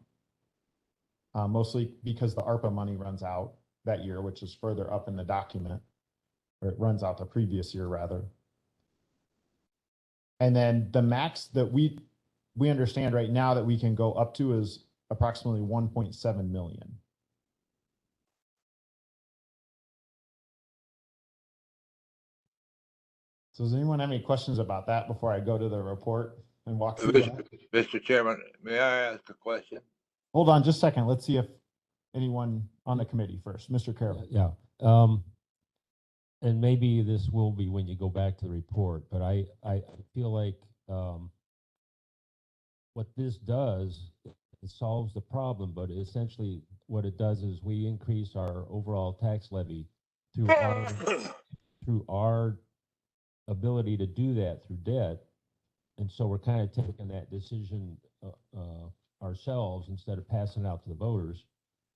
mostly because the ARPA money runs out that year, which is further up in the document, or it runs out the previous year rather. And then the max that we understand right now that we can go up to is approximately 1.7 million. So does anyone have any questions about that before I go to the report and walk through that? Mr. Chairman, may I ask a question? Hold on just a second. Let's see if anyone on the committee first. Mr. Carroll. Yeah. And maybe this will be when you go back to the report, but I feel like what this does, it solves the problem, but essentially what it does is we increase our overall tax levy through our ability to do that through debt. And so we're kind of taking that decision ourselves instead of passing it out to the voters.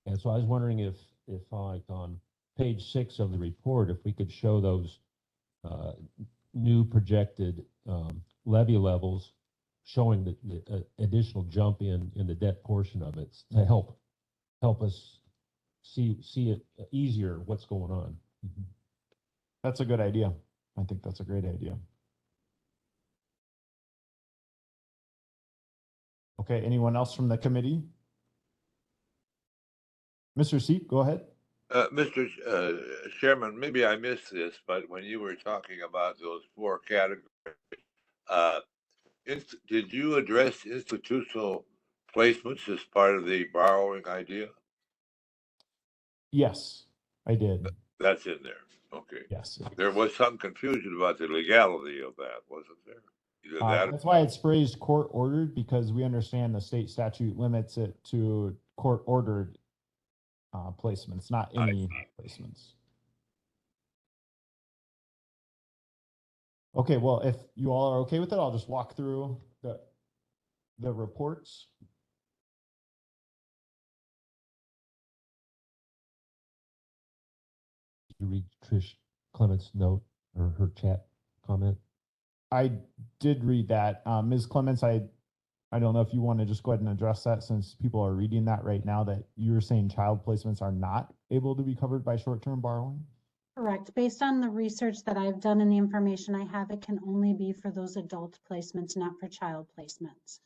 And so I was wondering if like on page 6 of the report, if we could show those new projected levy levels showing the additional jump in the debt portion of it to help us see it easier what's going on. That's a good idea. I think that's a great idea. Okay, anyone else from the committee? Mr. Seep, go ahead. Mr. Chairman, maybe I missed this, but when you were talking about those 4 categories, did you address institutional placements as part of the borrowing idea? Yes, I did. That's in there. Okay. Yes. There was some confusion about the legality of that, wasn't there? Either that That's why it's phrased court ordered, because we understand the state statute limits it to court ordered placements, not any placements. Okay, well, if you all are okay with it, I'll just walk through the reports. Did you read Trish Clement's note or her chat comment? I did read that. Ms. Clements, I don't know if you want to just go ahead and address that, since people are reading that right now, that you're saying child placements are not able to be covered by short-term borrowing? Correct. Based on the research that I've done and the information I have, it can only be for those adult placements, not for child placements.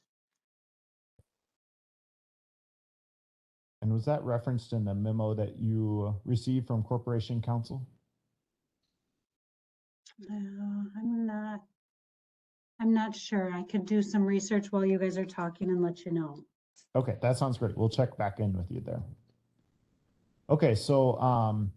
And was that referenced in the memo that you received from Corporation Counsel? I'm not sure. I could do some research while you guys are talking and let you know. Okay, that sounds great. We'll check back in with you there. Okay, so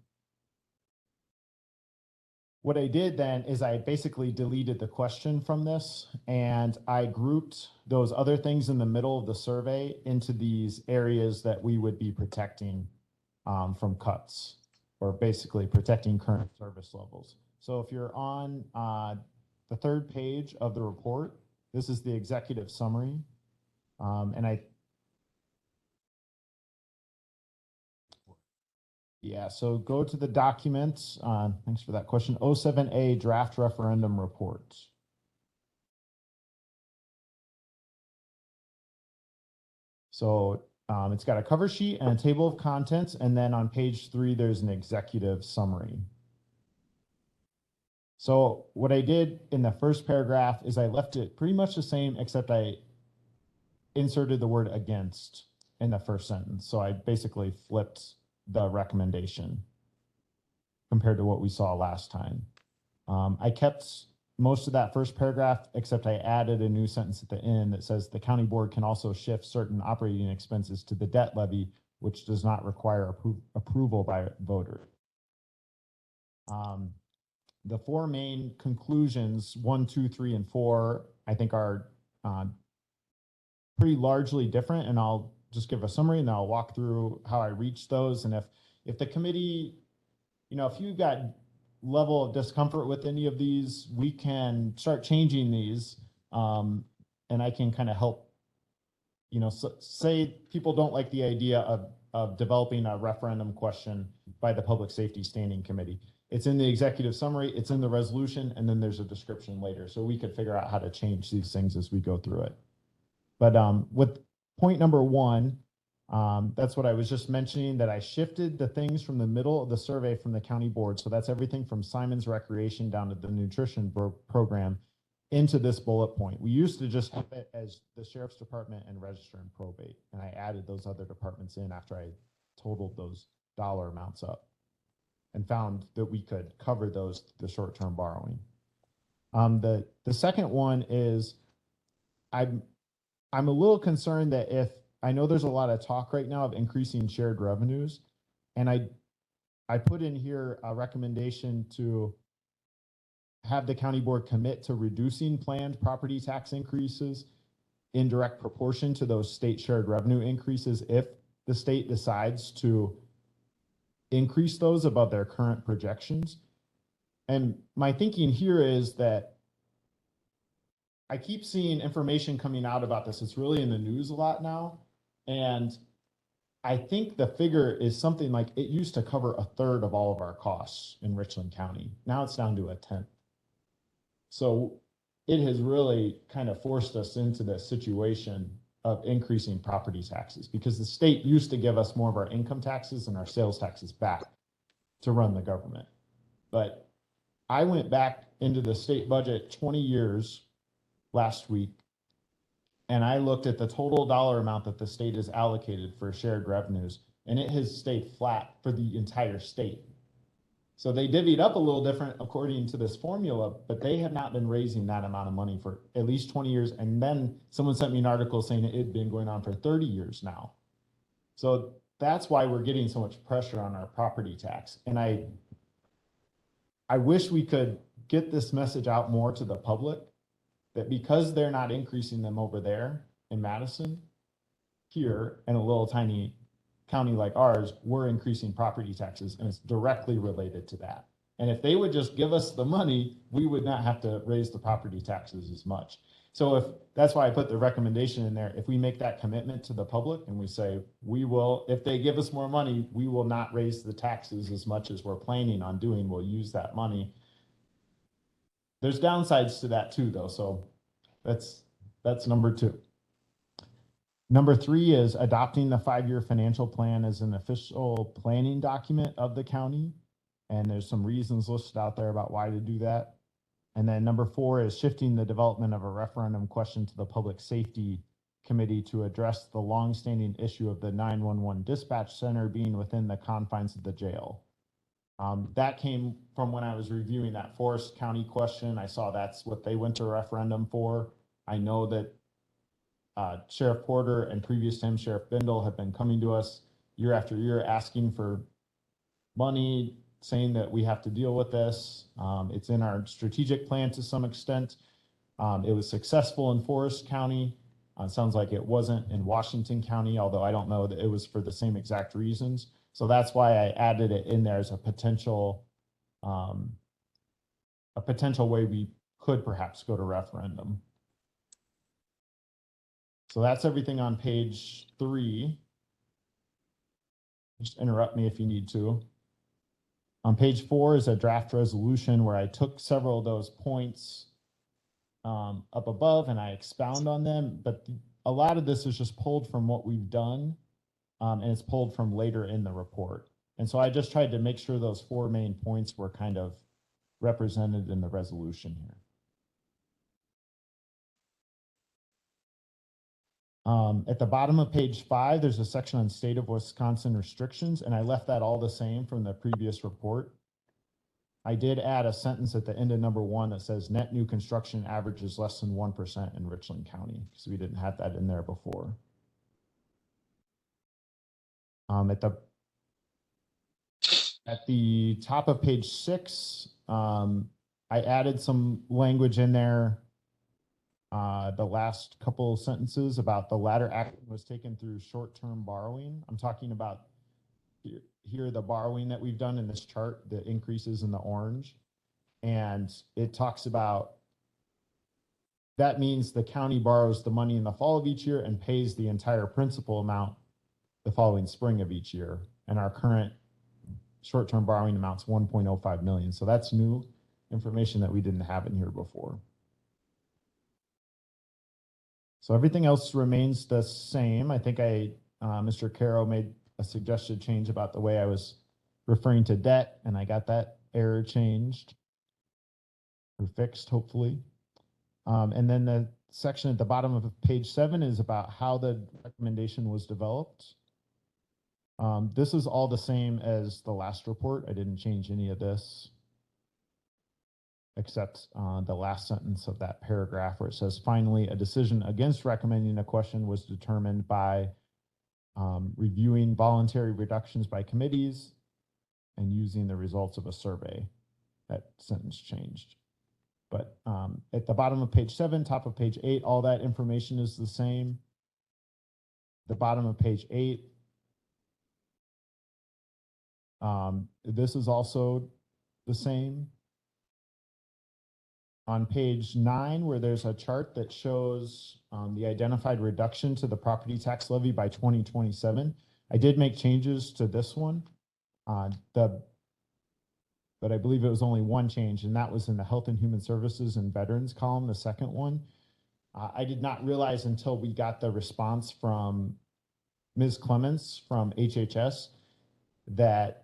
what I did then is I basically deleted the question from this, and I grouped those other things in the middle of the survey into these areas that we would be protecting from cuts, or basically protecting current service levels. So if you're on the 3rd page of the report, this is the executive summary. So go to the documents. Thanks for that question. 07A draft referendum report. So it's got a cover sheet and a table of contents. And then on page 3, there's an executive summary. So what I did in the first paragraph is I left it pretty much the same, except I inserted the word against in the first sentence. So I basically flipped the recommendation compared to what we saw last time. I kept most of that first paragraph, except I added a new sentence at the end that says the county board can also shift certain operating expenses to the debt levy, which does not require approval by voters. The 4 main conclusions, 1, 2, 3, and 4, I think are pretty largely different, and I'll just give a summary and then I'll walk through how I reached those. And if the committee, if you've got level of discomfort with any of these, we can start changing these. And I can kind of help, say people don't like the idea of developing a referendum question by the Public Safety Standing Committee. It's in the executive summary, it's in the resolution, and then there's a description later. So we could figure out how to change these things as we go through it. But with point number 1, that's what I was just mentioning, that I shifted the things from the middle of the survey from the county board. So that's everything from Simon's Recreation down to the nutrition program into this bullet point. We used to just have it as the sheriff's department and register and probate. And I added those other departments in after I totaled those dollar amounts up and found that we could cover those, the short-term borrowing. The second one is I'm a little concerned that if I know there's a lot of talk right now of increasing shared revenues, and I put in here a recommendation to have the county board commit to reducing planned property tax increases in direct proportion to those state shared revenue increases if the state decides to increase those above their current projections. And my thinking here is that I keep seeing information coming out about this. It's really in the news a lot now. And I think the figure is something like it used to cover 1/3 of all of our costs in Richland County. Now it's down to 1/10. So it has really kind of forced us into this situation of increasing property taxes because the state used to give us more of our income taxes and our sales taxes back to run the government. But I went back into the state budget 20 years last week, and I looked at the total dollar amount that the state has allocated for shared revenues, and it has stayed flat for the entire state. So they divvied up a little different according to this formula, but they have not been raising that amount of money for at least 20 years. And then someone sent me an article saying it had been going on for 30 years now. So that's why we're getting so much pressure on our property tax. And I wish we could get this message out more to the public that because they're not increasing them over there in Madison, here in a little tiny county like ours, we're increasing property taxes, and it's directly related to that. And if they would just give us the money, we would not have to raise the property taxes as much. So that's why I put the recommendation in there. If we make that commitment to the public and we say, we will, if they give us more money, we will not raise the taxes as much as we're planning on doing. We'll use that money. There's downsides to that too, though. So that's number 2. Number 3 is adopting the 5-year financial plan as an official planning document of the county. And there's some reasons listed out there about why to do that. And then number 4 is shifting the development of a referendum question to the Public Safety Committee to address the longstanding issue of the 911 dispatch center being within the confines of the jail. That came from when I was reviewing that Forest County question. I saw that's what they went to referendum for. I know that Sheriff Porter and previous time Sheriff Bindle have been coming to us year after year asking for money, saying that we have to deal with this. It's in our strategic plan to some extent. It was successful in Forest County. It sounds like it wasn't in Washington County, although I don't know that it was for the same exact reasons. So that's why I added it in there as a potential way we could perhaps go to referendum. So that's everything on page 3. Just interrupt me if you need to. On page 4 is a draft resolution where I took several of those points up above and I expound on them, but a lot of this is just pulled from what we've done, and it's pulled from later in the report. And so I just tried to make sure those 4 main points were kind of represented in the resolution here. At the bottom of page 5, there's a section on state of Wisconsin restrictions, and I left that all the same from the previous report. I did add a sentence at the end of number 1 that says net new construction averages less than 1% in Richland County, because we didn't have that in there before. At the top of page 6, I added some language in there. The last couple sentences about the latter action was taken through short-term borrowing. I'm talking about here the borrowing that we've done in this chart, the increases in the orange. And it talks about, that means the county borrows the money in the fall of each year and pays the entire principal amount the following spring of each year. And our current short-term borrowing amount's 1.05 million. So that's new information that we didn't have in here before. So everything else remains the same. I think Mr. Caro made a suggested change about the way I was referring to debt, and I got that error changed or fixed, hopefully. And then the section at the bottom of page 7 is about how the recommendation was developed. This is all the same as the last report. I didn't change any of this, except the last sentence of that paragraph where it says, finally, a decision against recommending a question was determined by reviewing voluntary reductions by committees and using the results of a survey. That sentence changed. But at the bottom of page 7, top of page 8, all that information is the same. The bottom of page 8, this is also the same. On page 9, where there's a chart that shows the identified reduction to the property tax levy by 2027, I did make changes to this one. But I believe it was only one change, and that was in the Health and Human Services and Veterans column, the second one. I did not realize until we got the response from Ms. Clements from HHS that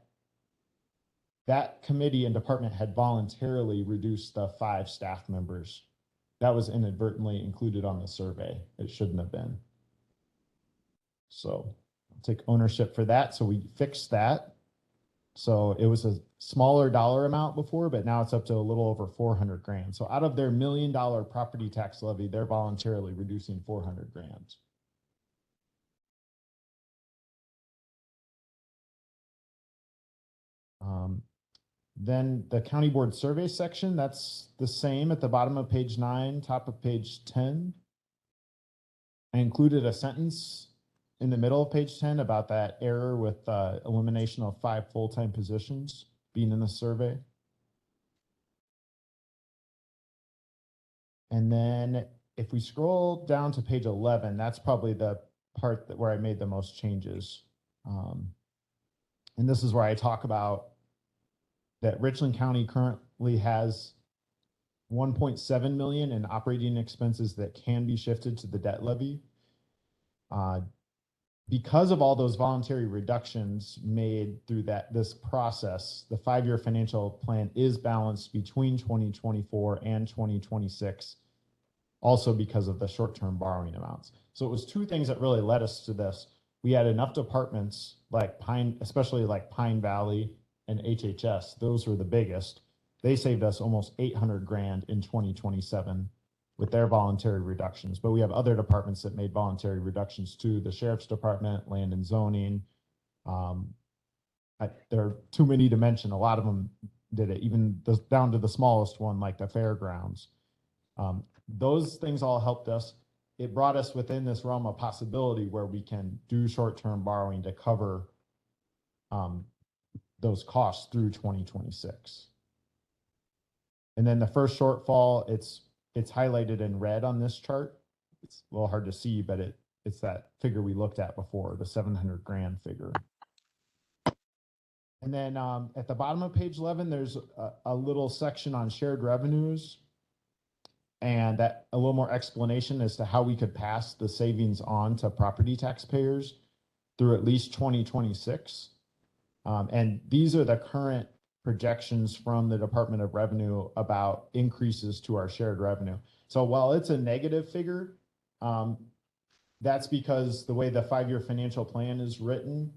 that committee and department had voluntarily reduced the 5 staff members. That was inadvertently included on the survey. It shouldn't have been. So I'll take ownership for that. So we fixed that. So it was a smaller dollar amount before, but now it's up to a little over 400 grand. So out of their $1 million property tax levy, they're voluntarily reducing 400 grand. Then the county board survey section, that's the same at the bottom of page 9, top of page 10. I included a sentence in the middle of page 10 about that error with elimination of 5 full-time positions being in the survey. And then if we scroll down to page 11, that's probably the part where I made the most changes. And this is where I talk about that Richland County currently has 1.7 million in operating expenses that can be shifted to the debt levy. Because of all those voluntary reductions made through this process, the 5-year financial plan is balanced between 2024 and 2026, also because of the short-term borrowing amounts. So it was 2 things that really led us to this. We had enough departments like especially like Pine Valley and HHS, those were the biggest. They saved us almost 800 grand in 2027 with their voluntary reductions. But we have other departments that made voluntary reductions too. The Sheriff's Department, Land and Zoning. There are too many to mention. A lot of them did it, even down to the smallest one, like the fairgrounds. Those things all helped us. It brought us within this realm of possibility where we can do short-term borrowing to cover those costs through 2026. And then the first shortfall, it's highlighted in red on this chart. It's a little hard to see, but it's that figure we looked at before, the 700 grand figure. And then at the bottom of page 11, there's a little section on shared revenues, and that a little more explanation as to how we could pass the savings on to property taxpayers through at least 2026. And these are the current projections from the Department of Revenue about increases to our shared revenue. So while it's a negative figure, that's because the way the 5-year financial plan is written,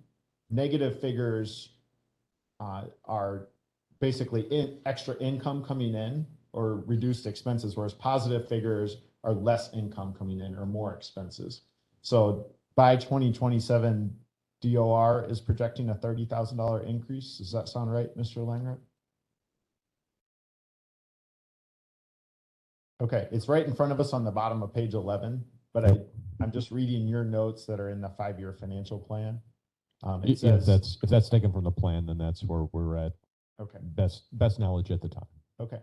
negative figures are basically extra income coming in or reduced expenses, whereas positive figures are less income coming in or more expenses. So by 2027, DOR is projecting a $30,000 increase. Does that sound right, Mr. Langrett? Okay, it's right in front of us on the bottom of page 11, but I'm just reading your notes that are in the 5-year financial plan. It If says, that's taken from the plan, then that's where we're at, okay, best knowledge at the time. okay.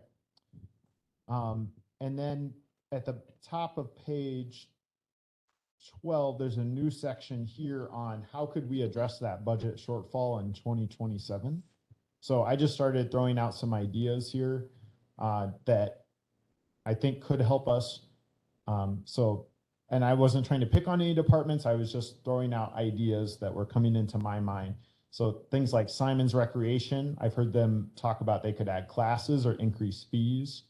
And then at the top of page 12, there's a new section here on how could we address that budget shortfall in 2027. So I just started throwing out some ideas here that I think could help us. And I wasn't trying to pick on any departments. I was just throwing out ideas that were coming into my mind. So things like Simon's Recreation, I've heard them talk about they could add classes or increase fees.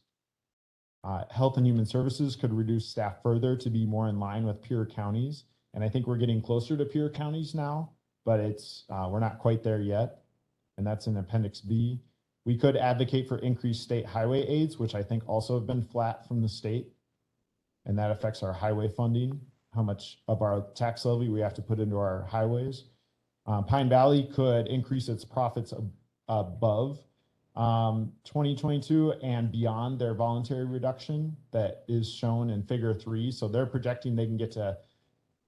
Health and Human Services could reduce staff further to be more in line with peer counties. And I think we're getting closer to peer counties now, but we're not quite there yet. And that's in Appendix B. We could advocate for increased state highway aids, which I think also have been flat from the state. And that affects our highway funding, how much of our tax levy we have to put into our highways. Pine Valley could increase its profits above 2022 and beyond their voluntary reduction that is shown in figure 3. So they're projecting they can get to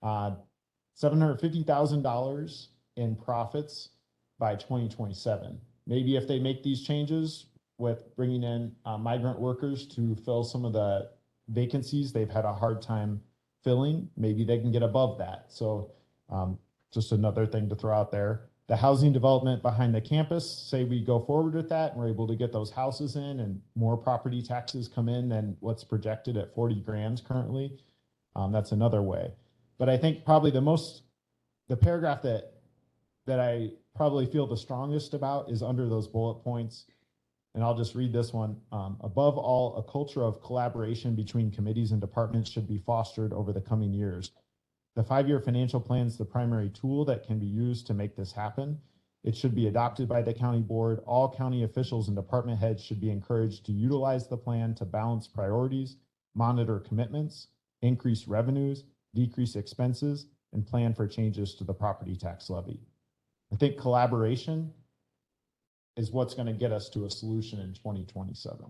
$750,000 in profits by 2027. Maybe if they make these changes with bringing in migrant workers to fill some of the vacancies they've had a hard time filling, maybe they can get above that. So just another thing to throw out there. The housing development behind the campus, say we go forward with that and we're able to get those houses in and more property taxes come in than what's projected at 40 grand currently. That's another way. But I think probably the paragraph that I probably feel the strongest about is under those bullet points. And I'll just read this one. Above all, a culture of collaboration between committees and departments should be fostered over the coming years. The 5-year financial plan is the primary tool that can be used to make this happen. It should be adopted by the county board. All county officials and department heads should be encouraged to utilize the plan to balance priorities, monitor commitments, increase revenues, decrease expenses, and plan for changes to the property tax levy. I think collaboration is what's going to get us to a solution in 2027.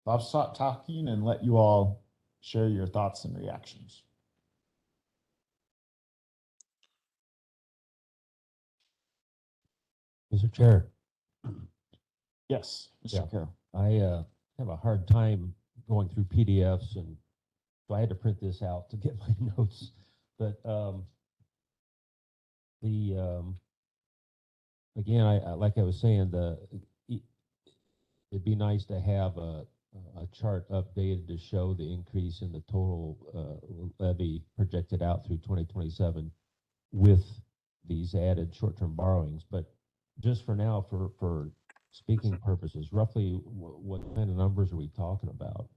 I'll stop talking and let you all share your thoughts and reactions. Mr. Chair. Yes, Mr. Yeah. Carroll. I have a hard time going through PDFs, and so I had to print this out to get my notes. But again, I like I was saying, it'd be nice to have a chart updated to show the increase in the total levy projected out through 2027 with these added short-term borrowings. But just for now, for speaking purposes, roughly what kind of numbers are we talking about?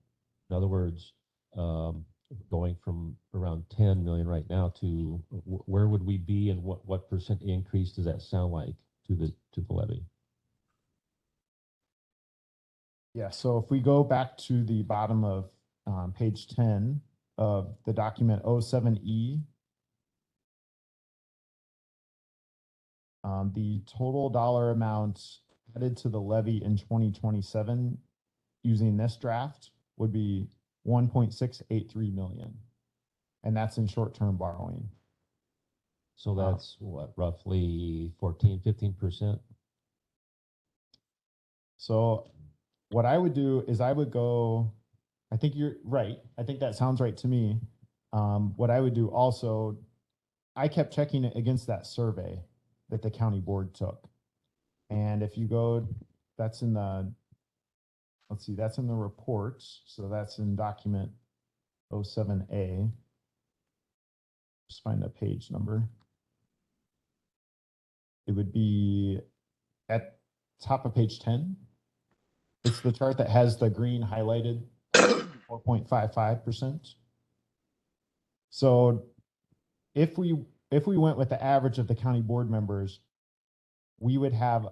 In other words, going from around 10 million right now to where would we be, and what percent increase does that sound like to the levy? Yeah, so if we go back to the bottom of page 10 of the document 07E, the total dollar amount added to the levy in 2027 using this draft would be 1.683 million. And that's in short-term borrowing. So that's what, roughly 14-15%? So what I would do is I would go, I think you're right. I think that sounds right to me. What I would do also, I kept checking it against that survey that the county board took. And if you go, that's in the, let's see, that's in the reports. So that's in document 07A. Just find the page number. It would be at top of page 10. It's the chart that has the green highlighted 4.55%. So if we went with the average of the county board members, we would have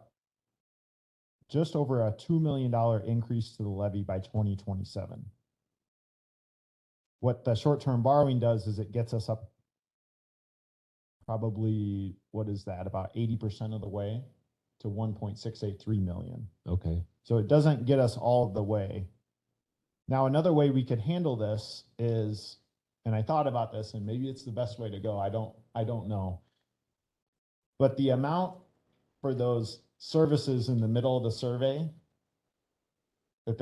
just over a $2 million increase to the levy by 2027. What the short-term borrowing does is it gets us up probably, what is that, about 80% of the way to 1.683 million. Okay. So it doesn't get us all of the way. Now, another way we could handle this is, and I thought about this, and maybe it's the best way to go, I don't know. But the amount for those services in the middle of the survey that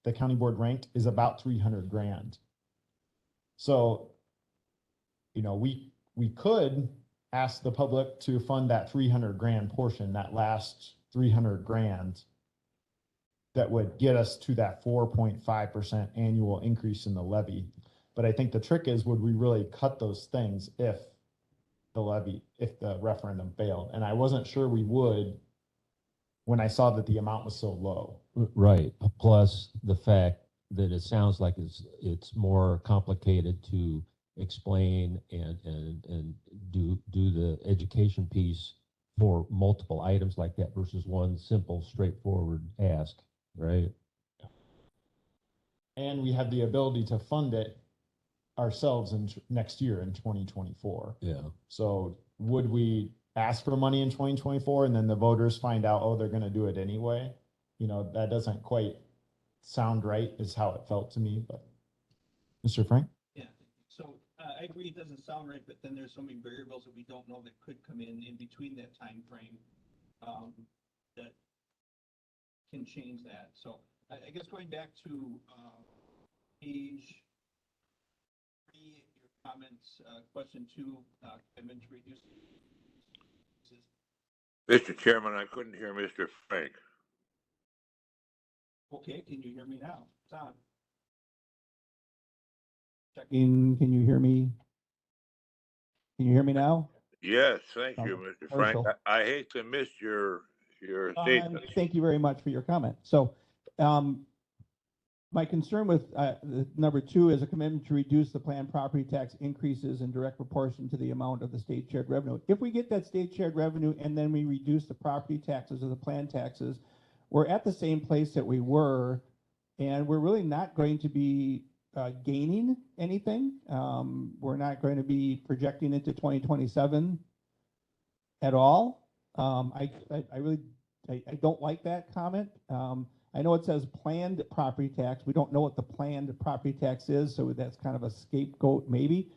the county board ranked is about 300 grand. So, you know, we could ask the public to fund that 300 grand portion, that last 300 grand that would get us to that 4.5% annual increase in the levy. But I think the trick is, would we really cut those things if the referendum failed? And I wasn't sure we would when I saw that the amount was so low. Right. Plus the fact that it sounds like it's more complicated to explain and do the education piece for multiple items like that versus one simple, straightforward ask, right? And we have the ability to fund it ourselves in next year in 2024. Yeah. So would we ask for money in 2024 and then the voters find out, oh, they're going to do it anyway? You know, that doesn't quite sound right, is how it felt to me. But Mr. Frank? Yeah, so I agree it doesn't sound right, but then there's so many variables that we don't know that could come in between that time frame that can change that. So I guess going back to page 3, your comments, question 2, commitment to reduce. Mr. Chairman, I couldn't hear Mr. Frank. Okay, can you hear me now? It's on. Checking, can you hear me? Can you hear me now? Yes, thank you, Oh, Mr. Frank. Marshall. I hate to miss your statement. Thank you very much for your comment. So, my concern with the number 2 is a commitment to reduce the planned property tax increases in direct proportion to the amount of the state shared revenue. If we get that state shared revenue and then we reduce the property taxes or the planned taxes, we're at the same place that we were, and we're really not going to be gaining anything. We're not going to be projecting into 2027 at all. I really don't like that comment. I know it says planned property tax. We don't know what the planned property tax is, so that's kind of a scapegoat maybe.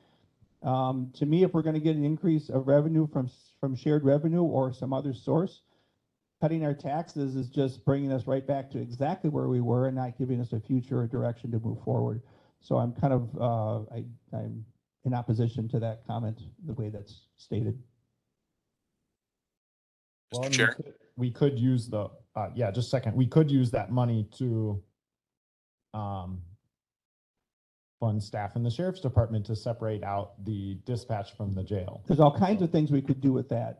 To me, if we're going to get an increase of revenue from shared revenue or some other source, cutting our taxes is just bringing us right back to exactly where we were and not giving us a future or direction to move forward. So I'm kind of I'm in opposition to that comment, the way that's stated. Mr. Chair? We could use the, yeah, just a second. We could use that money to fund staff in the sheriff's department to separate out the dispatch from the jail. There's all kinds of things we could do with that.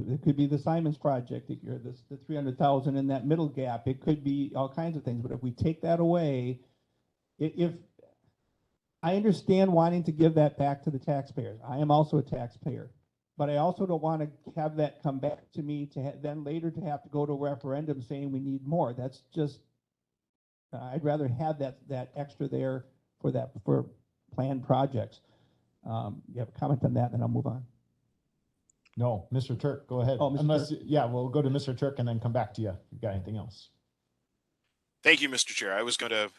It could be the Simons project, or the 300,000 in that middle gap. It could be all kinds of things. But if we take that away, if I understand wanting to give that back to the taxpayers, I am also a taxpayer. But I also don't want to have that come back to me to then later to have to go to a referendum saying we need more. That's just, I'd rather have that extra there for planned projects. You have a comment on that, and then I'll move on. No, Mr. Turk, go ahead. Oh, Mr. Unless, Turk. yeah, we'll go to Mr. Turk and then come back to you if you've got anything else. Thank you, Mr. Chair. I was going to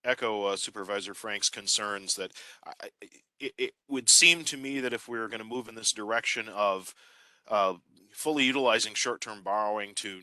echo Supervisor Frank's concerns that it would seem to me that if we were going to move in this direction of fully utilizing short-term borrowing to,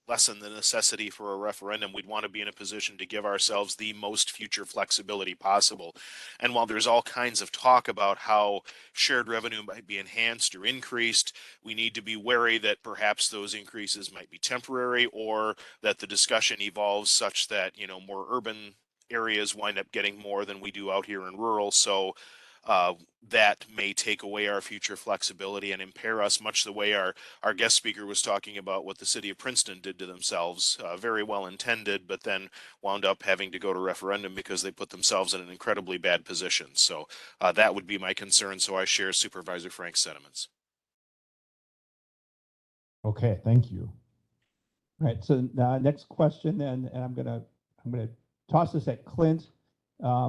lessen the necessity for a referendum, we'd want to be in a position to give ourselves the most future flexibility possible. And while there's all kinds of talk about how shared revenue might be enhanced or increased, we need to be wary that perhaps those increases might be temporary, or that the discussion evolves such that, more urban areas wind up getting more than we do out here in rural. So that may take away our future flexibility and impair us, much the way our guest speaker was talking about what the city of Princeton did to themselves. Very well intended, but then wound up having to go to referendum because they put themselves in an incredibly bad position. So that would be my concern. So I share Supervisor Frank's sentiments. Okay, thank you. All right, so next question then, and I'm gonna toss this at Clint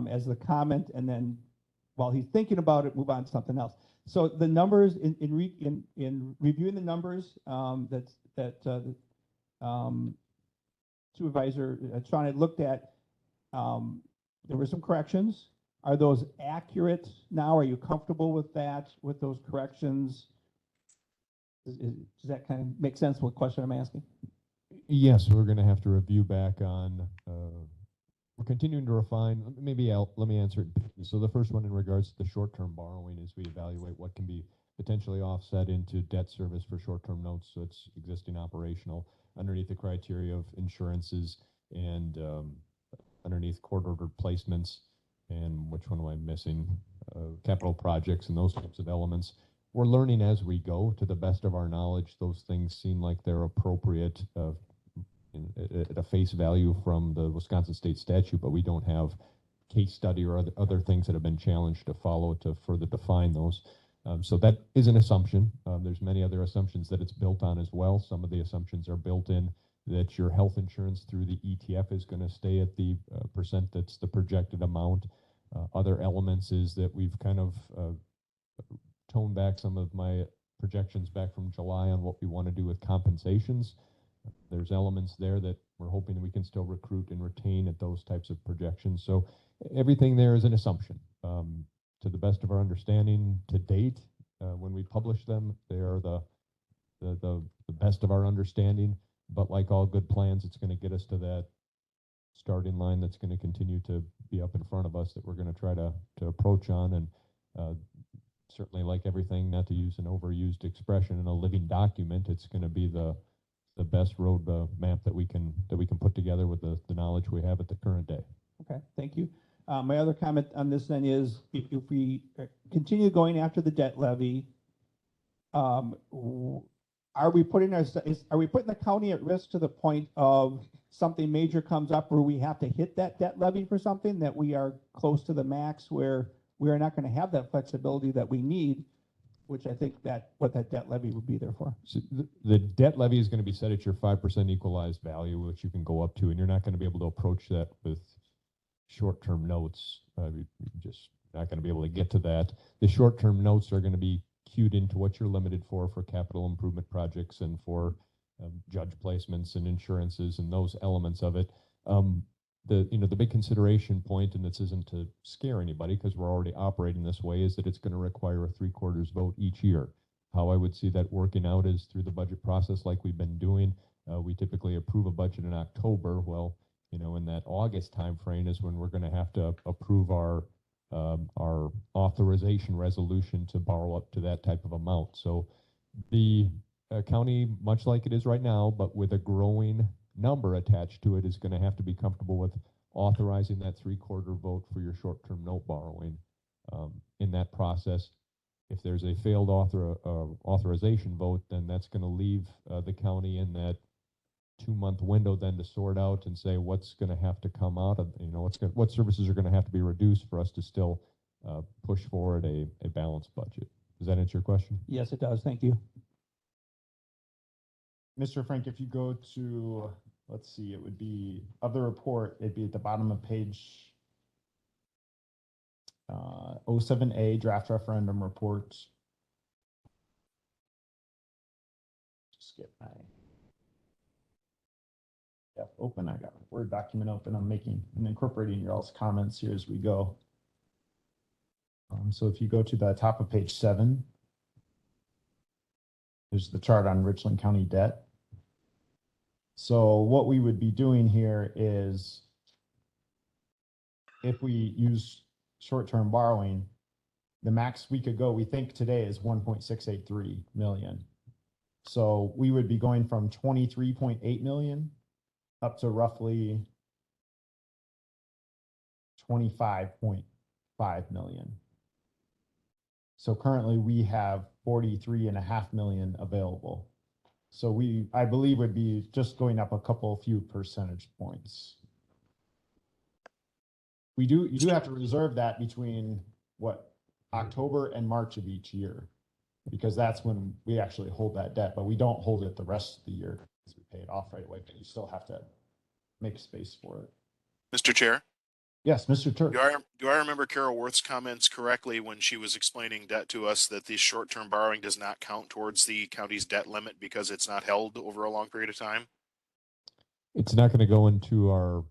as the comment, and then while he's thinking about it, move on to something else. So the numbers in reviewing the numbers that Supervisor Sean had looked at, there were some corrections. Are those accurate now? Are you comfortable with that, with those corrections? Does that kind of make sense what question I'm asking? Yes, we're gonna have to review back on, we're continuing to refine, let me answer it. So the first one in regards to the short-term borrowing is we evaluate what can be potentially offset into debt service for short-term notes, so it's existing operational underneath the criteria of insurances and, underneath court-ordered placements, and which one am I missing? Capital projects and those types of elements. We're learning as we go. To the best of our knowledge, those things seem like they're appropriate at a face value from the Wisconsin state statute, but we don't have case study or other things that have been challenged to follow to further define those. So that is an assumption. There's many other assumptions that it's built on as well. Some of the assumptions are built in that your health insurance through the ETF is going to stay at the percent that's the projected amount. Other elements is that we've kind of toned back some of my projections back from July on what we want to do with compensations. There's elements there that we're hoping that we can still recruit and retain at those types of projections. So everything there is an assumption. To the best of our understanding to date, when we publish them, they are the best of our understanding. But like all good plans, it's going to get us to that starting line that's going to continue to be up in front of us that we're going to try to approach on. And certainly, like everything, not to use an overused expression, in a living document, it's going to be the best road map that we can put together with the knowledge we have at the current day. Okay, thank you. My other comment on this then is if we continue going after the debt levy, are we putting the county at risk to the point of something major comes up where we have to hit that debt levy for something that we are close to the max where we are not going to have that flexibility that we need, which I think what that debt levy would be there for. So the debt levy is going to be set at your 5% equalized value, which you can go up to, and you're not going to be able to approach that with short-term notes. You're just not going to be able to get to that. The short-term notes are going to be queued into what you're limited for capital improvement projects and for judge placements and insurances and those elements of it. The big consideration point, and this isn't to scare anybody because we're already operating this way, is that it's going to require a 3/4 vote each year. How I would see that working out is through the budget process like we've been doing. We typically approve a budget in October. Well, in that August timeframe is when we're going to have to approve our authorization resolution to borrow up to that type of amount. So the county, much like it is right now, but with a growing number attached to it, is going to have to be comfortable with authorizing that 3/4 vote for your short-term note borrowing. In that process, if there's a failed authorization vote, then that's going to leave the county in that 2-month window then to sort out and say what's going to have to come out of, what services are going to have to be reduced for us to still push forward a balanced budget. Does that answer your question? Yes, it does. Thank you. Mr. Frank, if you go to, let's see, it would be of the report, it'd be at the bottom of page 07A, draft referendum report. Just get my open. I got my Word document open. I'm incorporating your all's comments here as we go. So if you go to the top of page 7, there's the chart on Richland County debt. So what we would be doing here is, if we use short-term borrowing, the max we could go, we think today, is 1.683 million. So we would be going from 23.8 million up to roughly 25.5 million. So currently we have 43.5 million available. So I believe would be just going up a few percentage points. You do have to reserve that between October and March of each year, because that's when we actually hold that debt, but we don't hold it the rest of the year because we pay it off right away, but you still have to make space for it. Mr. Chair? Yes, Mr. Turk. Do I remember Carol Worth's comments correctly when she was explaining debt to us, that the short-term borrowing does not count towards the county's debt limit because it's not held over a long period of time? It's not going to go into our,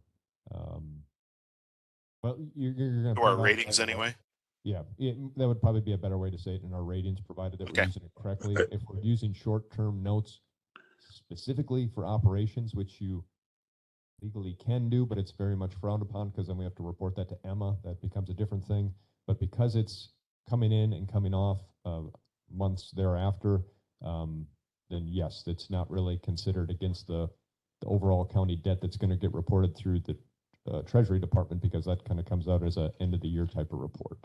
you're going to our ratings anyway? Yeah, that would probably be a better way to say it in our ratings, provided that Okay. we're using it correctly. If we're using short-term notes specifically for operations, which you legally can do, but it's very much frowned upon because then we have to report that to Emma. That becomes a different thing. But because it's coming in and coming off months thereafter, then yes, it's not really considered against the overall county debt that's going to get reported through the Treasury Department, because that kind of comes out as a end of the year type of report.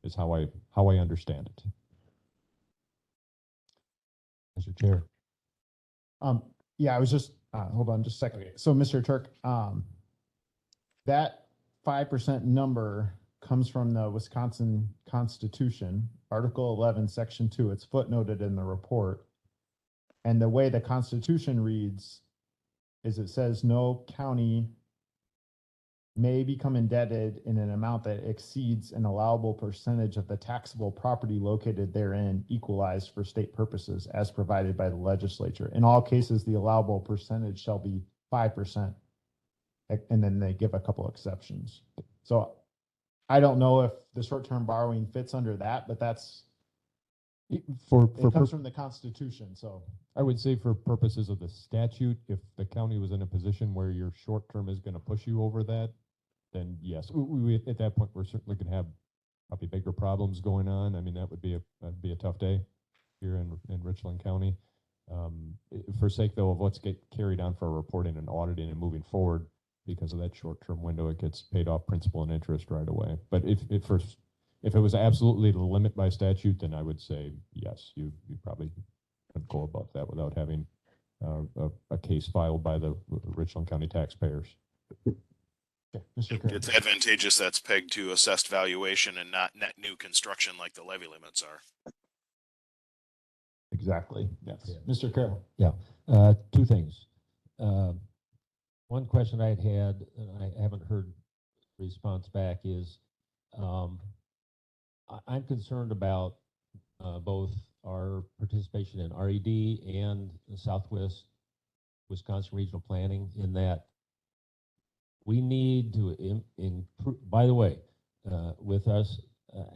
Is how I understand it. Mr. Chair. Yeah, I was just, hold on just a second. Okay. So Mr. Turk, that 5% number comes from the Wisconsin Constitution, Article 11, Section 2. It's footnoted in the report. And the way the Constitution reads is it says no county may become indebted in an amount that exceeds an allowable percentage of the taxable property located therein, equalized for state purposes as provided by the legislature. In all cases, the allowable percentage shall be 5%. And then they give a couple exceptions. So I don't know if the short-term borrowing fits under that, but that's, it comes from the Constitution, so. I would say for purposes of the statute, if the county was in a position where your short term is going to push you over that, then yes, we at that point, we're certainly going to have probably bigger problems going on. I mean, that'd be a tough day here in Richland County. For sake though of what's get carried on for reporting and auditing and moving forward, because of that short-term window, it gets paid off principal and interest right away. But if it was absolutely the limit by statute, then I would say yes, you probably couldn't go about that without having a case filed by the Richland County taxpayers. Okay, Mr. Kerr. It's advantageous that's pegged to assessed valuation and not net new construction like the levy limits are. Exactly, yes. Yeah. Mr. Carroll. Yeah, two things. One question I'd had, and I haven't heard response back, is I'm concerned about both our participation in RED and the Southwest Wisconsin Regional Planning, in that we need to improve. By the way, with us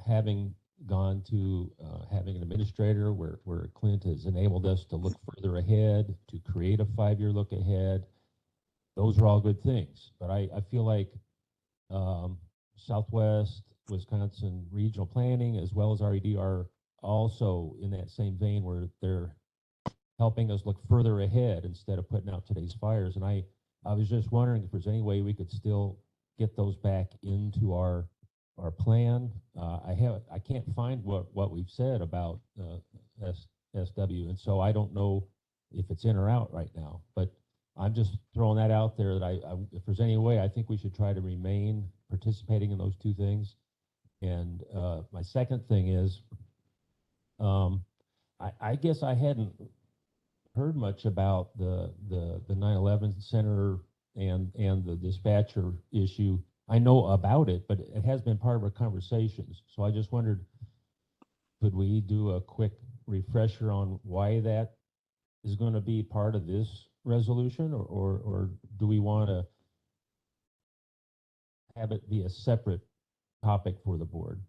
having gone to having an administrator where Clint has enabled us to look further ahead, to create a 5-year look ahead, those are all good things. But I feel like Southwest Wisconsin Regional Planning as well as RED are also in that same vein, where they're helping us look further ahead instead of putting out today's fires. And I was just wondering if there's any way we could still get those back into our plan. I can't find what we've said about SW, and so I don't know if it's in or out right now. But I'm just throwing that out there, that if there's any way, I think we should try to remain participating in those two things. And my second thing is, I guess I hadn't heard much about the 9/11 center and the dispatcher issue. I know about it, but it has been part of our conversations. So I just wondered, could we do a quick refresher on why that is going to be part of this resolution, or do we want to have it be a separate topic for the board?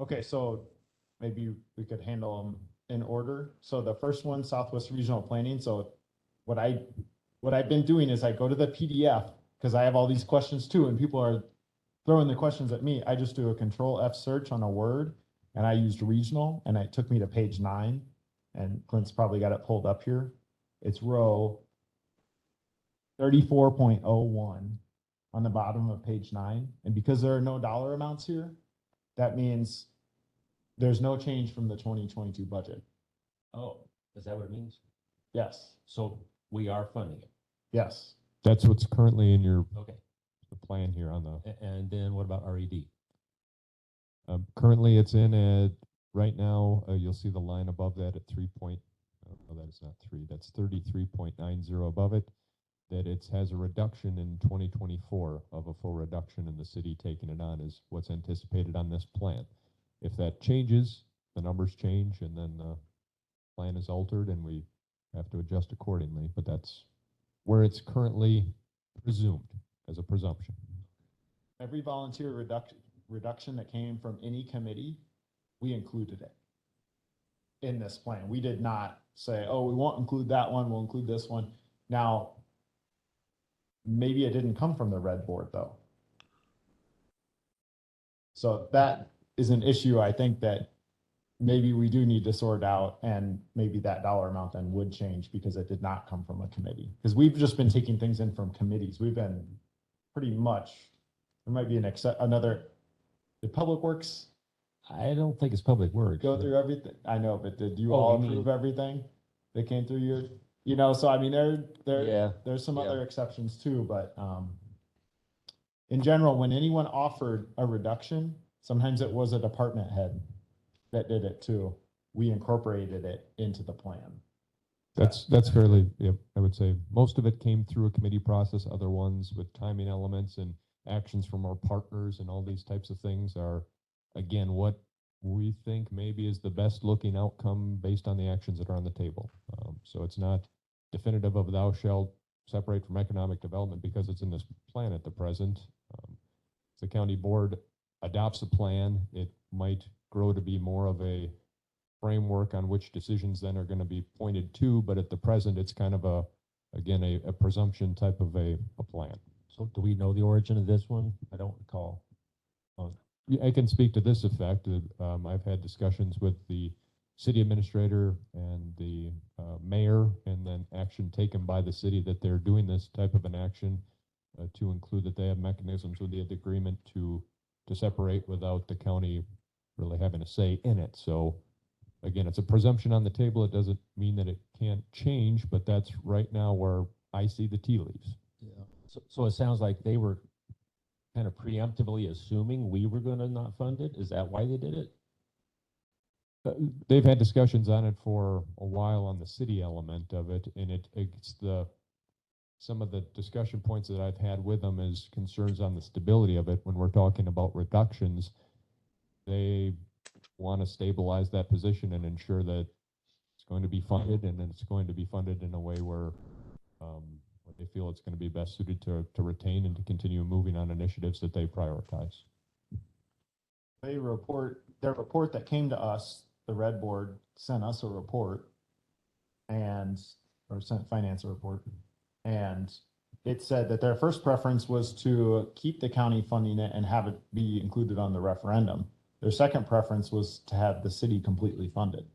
Okay, so maybe we could handle them in order. So the first one, Southwest Regional Planning. So what I've been doing is I go to the PDF, because I have all these questions too, and people are throwing the questions at me. I just do a Control F search on a word, and I used regional, and it took me to page 9. And Clint's probably got it pulled up here. It's row 34.01 on the bottom of page 9. And because there are no dollar amounts here, that means there's no change from the 2022 budget. Oh, is that what it means? Yes, So we are funding it. yes. That's what's currently in your Okay. the plan here on the. And then what about RED? Currently, it's in at right now. You'll see the line above that at 3 point. Oh, that is not 3. That's 33.90 above it. That it has a reduction in 2024 of a full reduction in the city taking it on is what's anticipated on this plan. If that changes, the numbers change, and then the plan is altered, and we have to adjust accordingly. But that's where it's currently presumed as a presumption. Every volunteer reduction, reduction that came from any committee, we included it in this plan. We did not say, oh, we won't include that one, we'll include this one. Now, maybe it didn't come from the red board though. So that is an issue I think that maybe we do need to sort out, and maybe that dollar amount then would change because it did not come from a committee. Because we've just been taking things in from committees. We've been pretty much, there might be another, the Public Works I don't think it's public works. go through everything. I know, but did you Oh, all you mean- approve everything that came through your, so I mean, there's some yeah. other exceptions too, but, in general, when anyone offered a reduction, sometimes it was a department head that did it too. We incorporated it into the plan. That's fairly, yep, I would say most of it came through a committee process. Other ones with timing elements and actions from our partners and all these types of things are, again, what we think maybe is the best looking outcome based on the actions that are on the table. So it's not definitive of thou shalt separate from economic development because it's in this plan at the present. If the county board adopts a plan, it might grow to be more of a framework on which decisions then are going to be pointed to, but at the present, it's kind of a presumption type of a plan. So do we know the origin of this one? I don't recall. I can speak to this effect. I've had discussions with the city administrator and the mayor, and then action taken by the city that they're doing this type of an action to include that they have mechanisms with the agreement to separate without the county really having a say in it. So again, it's a presumption on the table. It doesn't mean that it can't change, but that's right now where I see the tea leaves. Yeah. So it sounds like they were kind of preemptively assuming we were going to not fund it. Is that why they did it? They've had discussions on it for a while on the city element of it, and it's some of the discussion points that I've had with them is concerns on the stability of it. When we're talking about reductions, they want to stabilize that position and ensure that it's going to be funded, and it's going to be funded in a way where they feel it's going to be best suited to retain and to continue moving on initiatives that they prioritize. Their report that came to us, the red board sent us a report or sent finance a report, and it said that their first preference was to keep the county funding it and have it be included on the referendum. Their second preference was to have the city completely funded.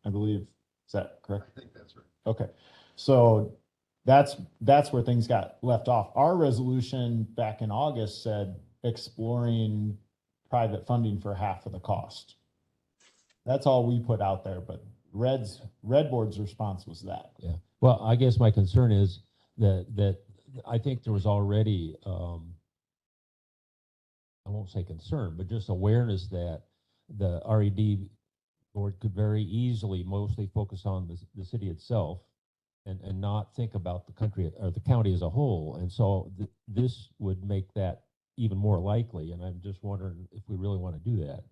I believe, is that correct? I think that's right. Okay, so that's where things got left off. Our resolution back in August said exploring private funding for half of the cost. That's all we put out there, but red board's response was that. Yeah. Well, I guess my concern is that I think there was already, I won't say concern, but just awareness that the RED board could very easily mostly focus on the city itself and not think about the country or the county as a whole. And so this would make that even more likely. And I'm just wondering if we really want to do that.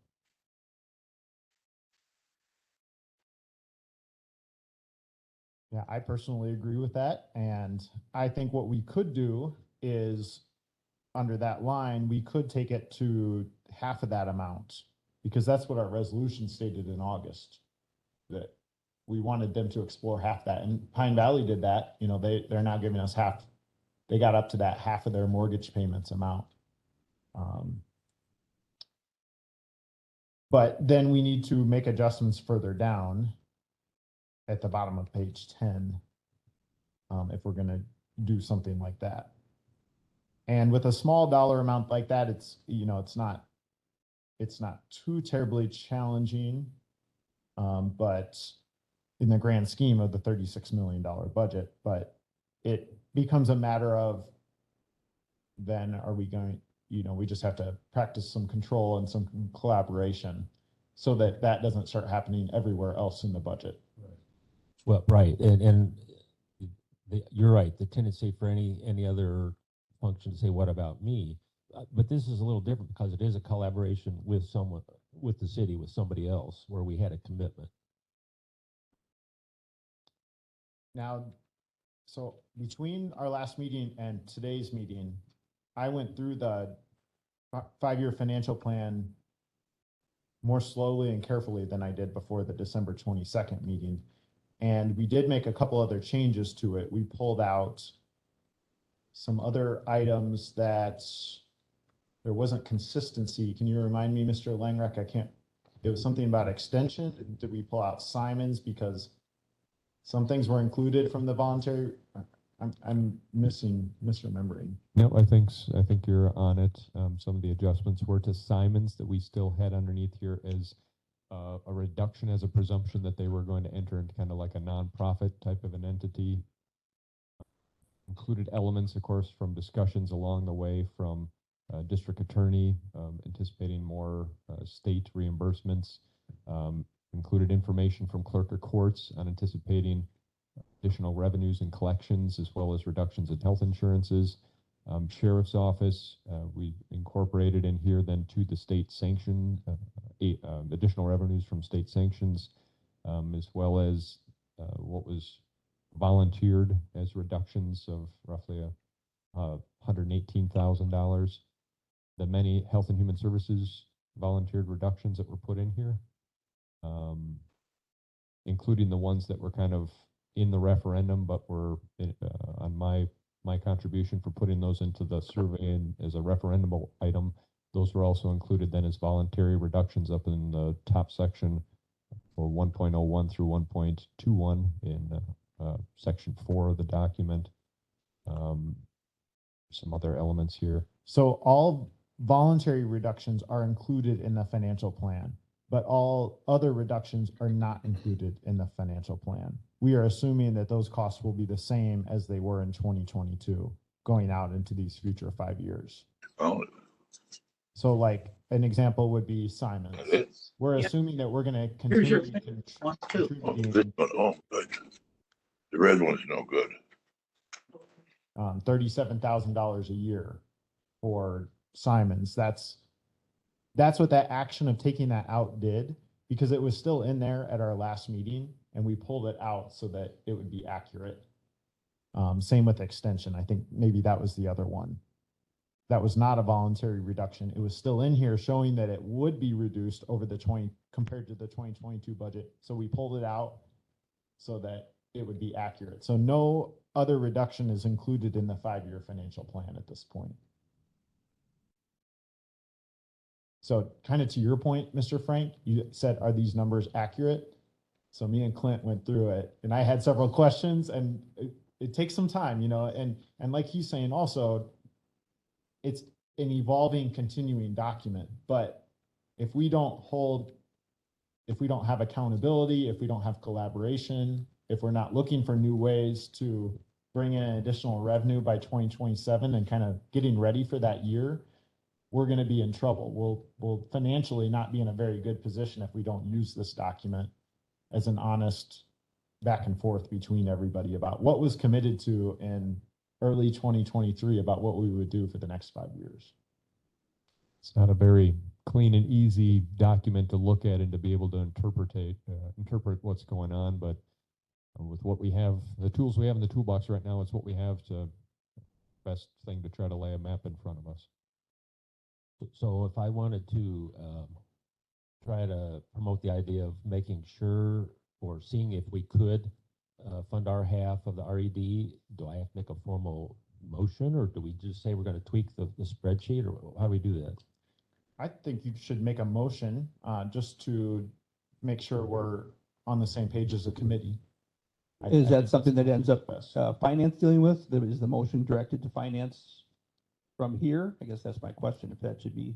Yeah, I personally agree with that. And I think what we could do is under that line, we could take it to half of that amount, because that's what our resolution stated in August, that we wanted them to explore half that. And Pine Valley did that. They're now giving us half. They got up to that half of their mortgage payments amount. But then we need to make adjustments further down at the bottom of page 10, if we're going to do something like that. And with a small dollar amount like that, it's not too terribly challenging, but in the grand scheme of the $36 million budget, but it becomes a matter of then are we going, we just have to practice some control and some collaboration so that doesn't start happening everywhere else in the budget. Well, right. And you're right. The tendency for any other function to say, what about me? But this is a little different because it is a collaboration with someone, with the city, with somebody else where we had a commitment. Now, so between our last meeting and today's meeting, I went through the five-year financial plan more slowly and carefully than I did before the December 22nd meeting. And we did make a couple other changes to it. We pulled out some other items that there wasn't consistency. Can you remind me, Mr. Langreck? I can't, it was something about extension. Did we pull out Simon's because some things were included from the voluntary? I'm misremembering. No, I think you're on it. Some of the adjustments were to Simon's that we still had underneath here as a reduction as a presumption that they were going to enter into kind of like a nonprofit type of an entity. Included elements, of course, from discussions along the way from district attorney, anticipating more state reimbursements, included information from clerk of courts on anticipating additional revenues and collections, as well as reductions in health insurances. Sheriff's office, we incorporated in here then to the state sanction, additional revenues from state sanctions, as well as what was volunteered as reductions of roughly $118,000. The many health and human services volunteered reductions that were put in here, including the ones that were kind of in the referendum, but were on my contribution for putting those into the survey and as a referendum item. Those were also included then as voluntary reductions up in the top section for 1.01 through 1.21 in section 4 of the document. Some other elements here. So all voluntary reductions are included in the financial plan, but all other reductions are not included in the financial plan. We are assuming that those costs will be the same as they were in 2022, going out into these future 5 years. Oh, So like an example would be Simon's. it's, We're assuming that we're going to continue oh, contributing this one, oh, good. The red one's no good. $37,000 a year for Simon's. That's what that action of taking that out did, because it was still in there at our last meeting and we pulled it out so that it would be accurate. Same with extension. I think maybe that was the other one. That was not a voluntary reduction. It was still in here showing that it would be reduced over the compared to the 2022 budget. So we pulled it out so that it would be accurate. So no other reduction is included in the 5-year financial plan at this point. So kind of to your point, Mr. Frank, you said, are these numbers accurate? So me and Clint went through it and I had several questions, and it takes some time, you know, and like he's saying also, it's an evolving, continuing document. But if we don't have accountability, if we don't have collaboration, if we're not looking for new ways to bring in additional revenue by 2027 and kind of getting ready for that year, we're going to be in trouble. We'll financially not be in a very good position if we don't use this document as an honest back and forth between everybody about what was committed to in early 2023 about what we would do for the next 5 years. It's not a very clean and easy document to look at and to be able to interpret what's going on, but with what we have, the tools we have in the toolbox right now, it's what we have to best thing to try to lay a map in front of us. So if I wanted to try to promote the idea of making sure or seeing if we could fund our half of the RED, do I have to make a formal motion, or do we just say we're going to tweak the spreadsheet, or how do we do that? I think you should make a motion just to make sure we're on the same page as a committee. Is that something that ends up finance dealing with? Is the motion directed to finance from here? I guess that's my question, if that should be.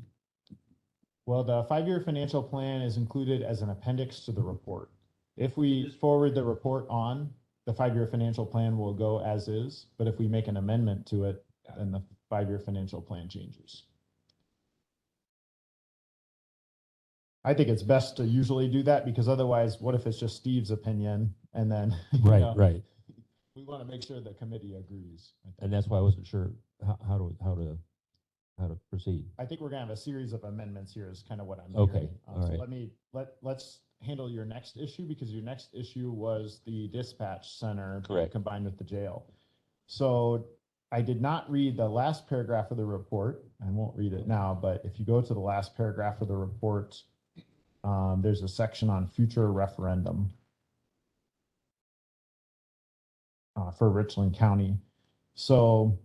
Well, the 5-year financial plan is included as an appendix to the report. If we forward the report on, the 5-year financial plan will go as is, but if we make an amendment to it, then the 5-year financial plan changes. I think it's best to usually do that, because otherwise, what if it's just Steve's opinion and then Right. We want to make sure the committee agrees. And that's why I wasn't sure how to proceed. I think we're gonna have a series of amendments here is kind of what I'm Okay, hearing. all right. So let's handle your next issue, because your next issue was the dispatch center Correct. combined with the jail. So I did not read the last paragraph of the report. I won't read it now, but if you go to the last paragraph of the report, there's a section on future referendum for Richland County. So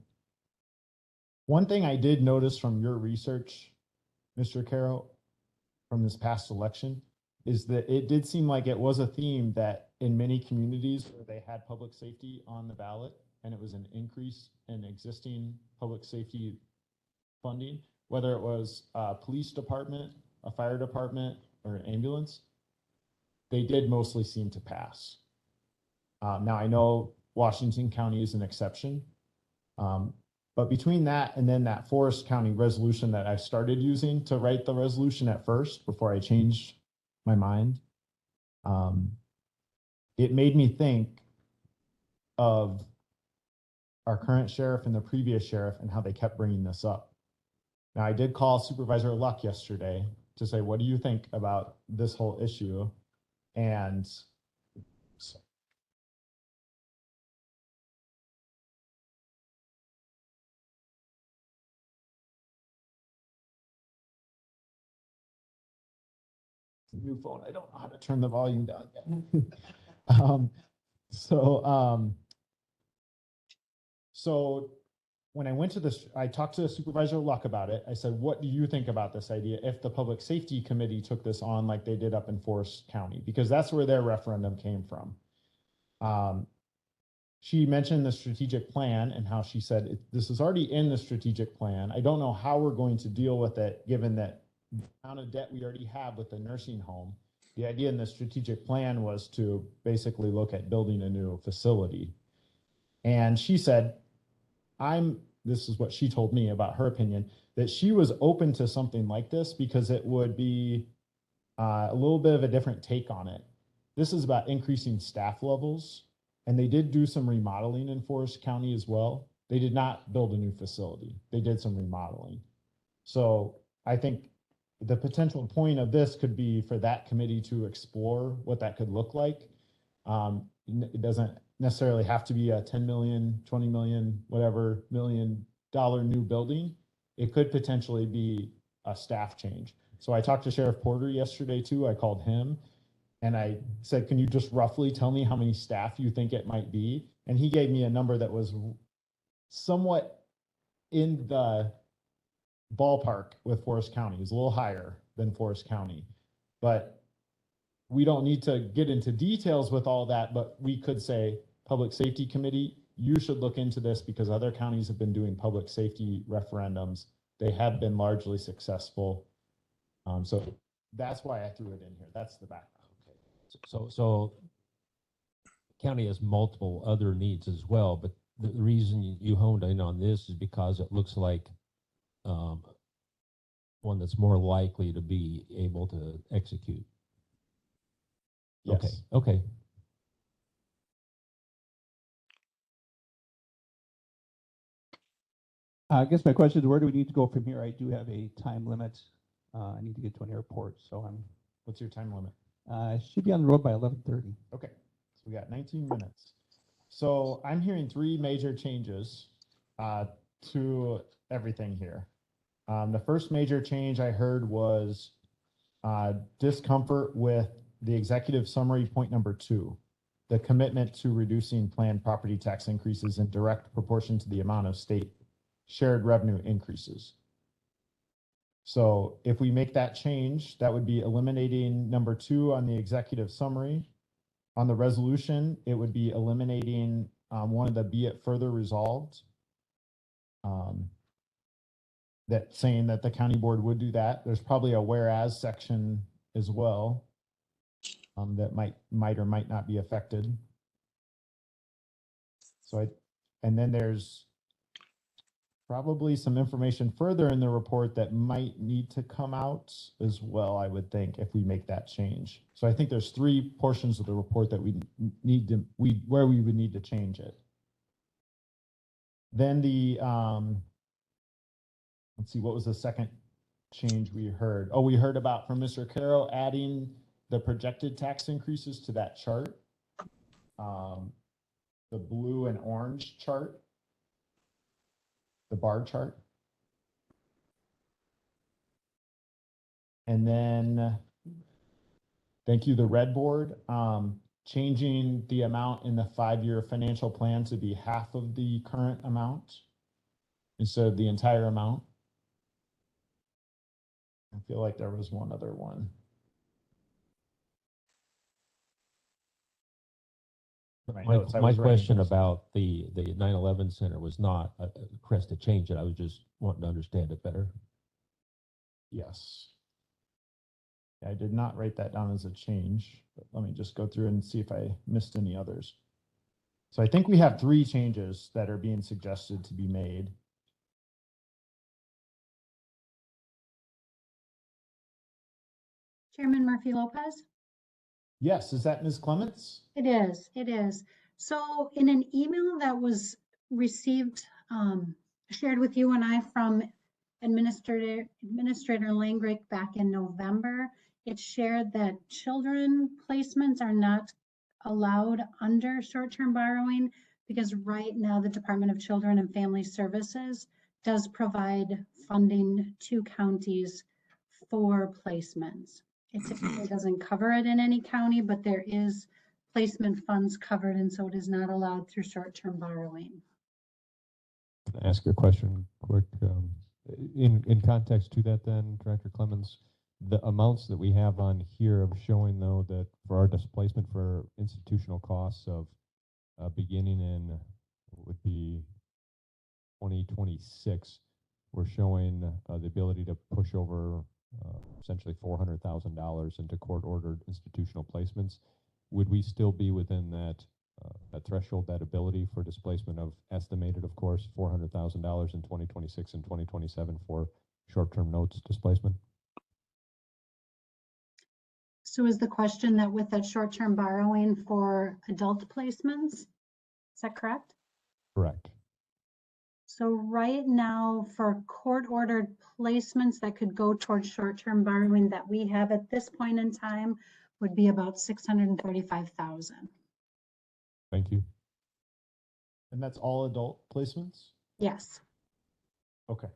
one thing I did notice from your research, Mr. Carroll, from this past election, is that it did seem like it was a theme that in many communities where they had public safety on the ballot, and it was an increase in existing public safety funding, whether it was a police department, a fire department, or an ambulance, they did mostly seem to pass. Now I know Washington County is an exception, but between that and then that Forest County resolution that I started using to write the resolution at first before I changed my mind, it made me think of our current sheriff and the previous sheriff and how they kept bringing this up. Now, I did call Supervisor Luck yesterday to say, what do you think about this whole issue? And so, new phone, I don't know how to turn the volume down yet. So when I went to this, I talked to Supervisor Luck about it. I said, what do you think about this idea if the Public Safety Committee took this on like they did up in Forest County? Because that's where their referendum came from. She mentioned the strategic plan and how she said, this is already in the strategic plan. I don't know how we're going to deal with it, given that the amount of debt we already have with the nursing home. The idea in the strategic plan was to basically look at building a new facility. And she said, this is what she told me about her opinion, that she was open to something like this because it would be a little bit of a different take on it. This is about increasing staff levels, and they did do some remodeling in Forest County as well. They did not build a new facility. They did some remodeling. So I think the potential point of this could be for that committee to explore what that could look like. It doesn't necessarily have to be a 10 million, 20 million, whatever $1 million new building. It could potentially be a staff change. So I talked to Sheriff Porter yesterday too. I called him and I said, can you just roughly tell me how many staff you think it might be? And he gave me a number that was somewhat in the ballpark with Forest County. It was a little higher than Forest County, but we don't need to get into details with all that, but we could say, Public Safety Committee, you should look into this because other counties have been doing public safety referendums. They have been largely successful. So that's why I threw it in here. That's the background. Okay. So county has multiple other needs as well, but the reason you honed in on this is because it looks like one that's more likely to be able to execute. Yes. Okay. I guess my question is, where do we need to go from here? I do have a time limit. I need to get to an airport, so What's your time limit? I should be on the road by 11:30. Okay, so we got 19 minutes. So I'm hearing three major changes to everything here. The first major change I heard was discomfort with the executive summary point number 2, the commitment to reducing planned property tax increases in direct proportion to the amount of state shared revenue increases. So if we make that change, that would be eliminating number 2 on the executive summary. On the resolution, it would be eliminating one of the be it further resolved. That saying that the county board would do that. There's probably a whereas section as well that might or might not be affected. So and then there's probably some information further in the report that might need to come out as well, I would think, if we make that change. So I think there's 3 portions of the report that we would need to change it. Then let's see, what was the second change we heard? Oh, we heard about from Mr. Carroll adding the projected tax increases to that chart. The blue and orange chart. the bar chart. And then, thank you, the red board, changing the amount in the 5-year financial plan to be half of the current amount instead of the entire amount. I feel like there was one other one. My question about the 9/11 center was not a request to change it. I was just wanting to understand it better. Yes. I did not write that down as a change, but let me just go through and see if I missed any others. So I think we have 3 changes that are being suggested to be made. Chairman Murphy Lopez? Yes, is that Ms. Clements? It is, it is. So in an email that was received, shared with you and I from Administrator Langrick back in November, it shared that children placements are not allowed under short-term borrowing because right now the Department of Children and Family Services does provide funding to counties for placements. It typically doesn't cover it in any county, but there is placement funds covered, and so it is not allowed through short-term borrowing. Can I ask a question quick? In context to that then, Director Clemens, the amounts that we have on here of showing though that for our displacement for institutional costs of beginning in would be 2026, we're showing the ability to push over essentially $400,000 into court-ordered institutional placements. Would we still be within that threshold, that ability for displacement of estimated, of course, $400,000 in 2026 and 2027 for short-term notes displacement? So is the question that with that short-term borrowing for adult placements, is that correct? Correct. So right now for court-ordered placements that could go towards short-term borrowing that we have at this point in time would be about $635,000. Thank you. And that's all adult placements? Yes. Okay.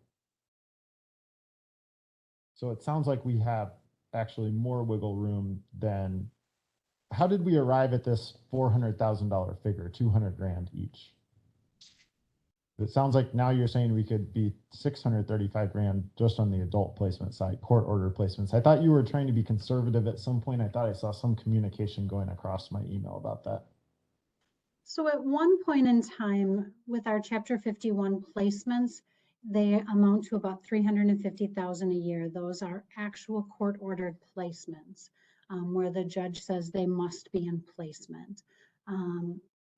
So it sounds like we have actually more wiggle room than, how did we arrive at this $400,000 figure, 200 grand each? It sounds like now you're saying we could be 635 grand just on the adult placement side, court order placements. I thought you were trying to be conservative at some point. I thought I saw some communication going across my email about that. So at one point in time with our Chapter 51 placements, they amount to about $350,000 a year. Those are actual court-ordered placements where the judge says they must be in placement.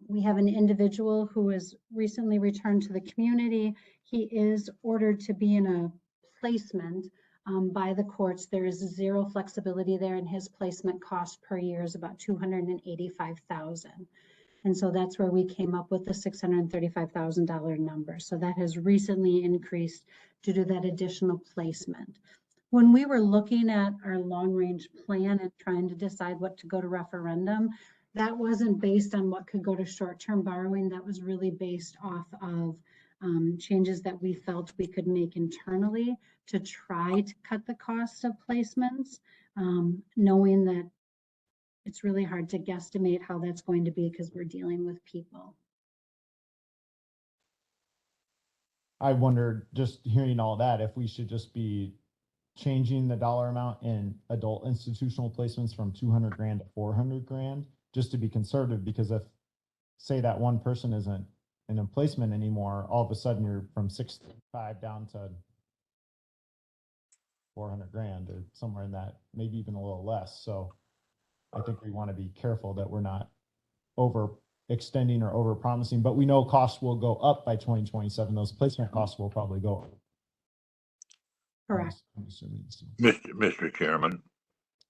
We have an individual who has recently returned to the community. He is ordered to be in a placement by the courts. There is 0 flexibility there, and his placement cost per year is about $285,000. And so that's where we came up with the $635,000 number. So that has recently increased due to that additional placement. When we were looking at our long-range plan and trying to decide what to go to referendum, that wasn't based on what could go to short-term borrowing. That was really based off of changes that we felt we could make internally to try to cut the cost of placements, knowing that it's really hard to guesstimate how that's going to be because we're dealing with people. I wondered, just hearing all that, if we should just be changing the dollar amount in adult institutional placements from 200 grand to 400 grand, just to be conservative, because if, say, that one person isn't in a placement anymore, all of a sudden you're from 65 down to 400 grand or somewhere in that, maybe even a little less. So I think we want to be careful that we're not overextending or overpromising, but we know costs will go up by 2027. Those placement costs will probably go up. Correct. I'm assuming so. Mr. Chairman.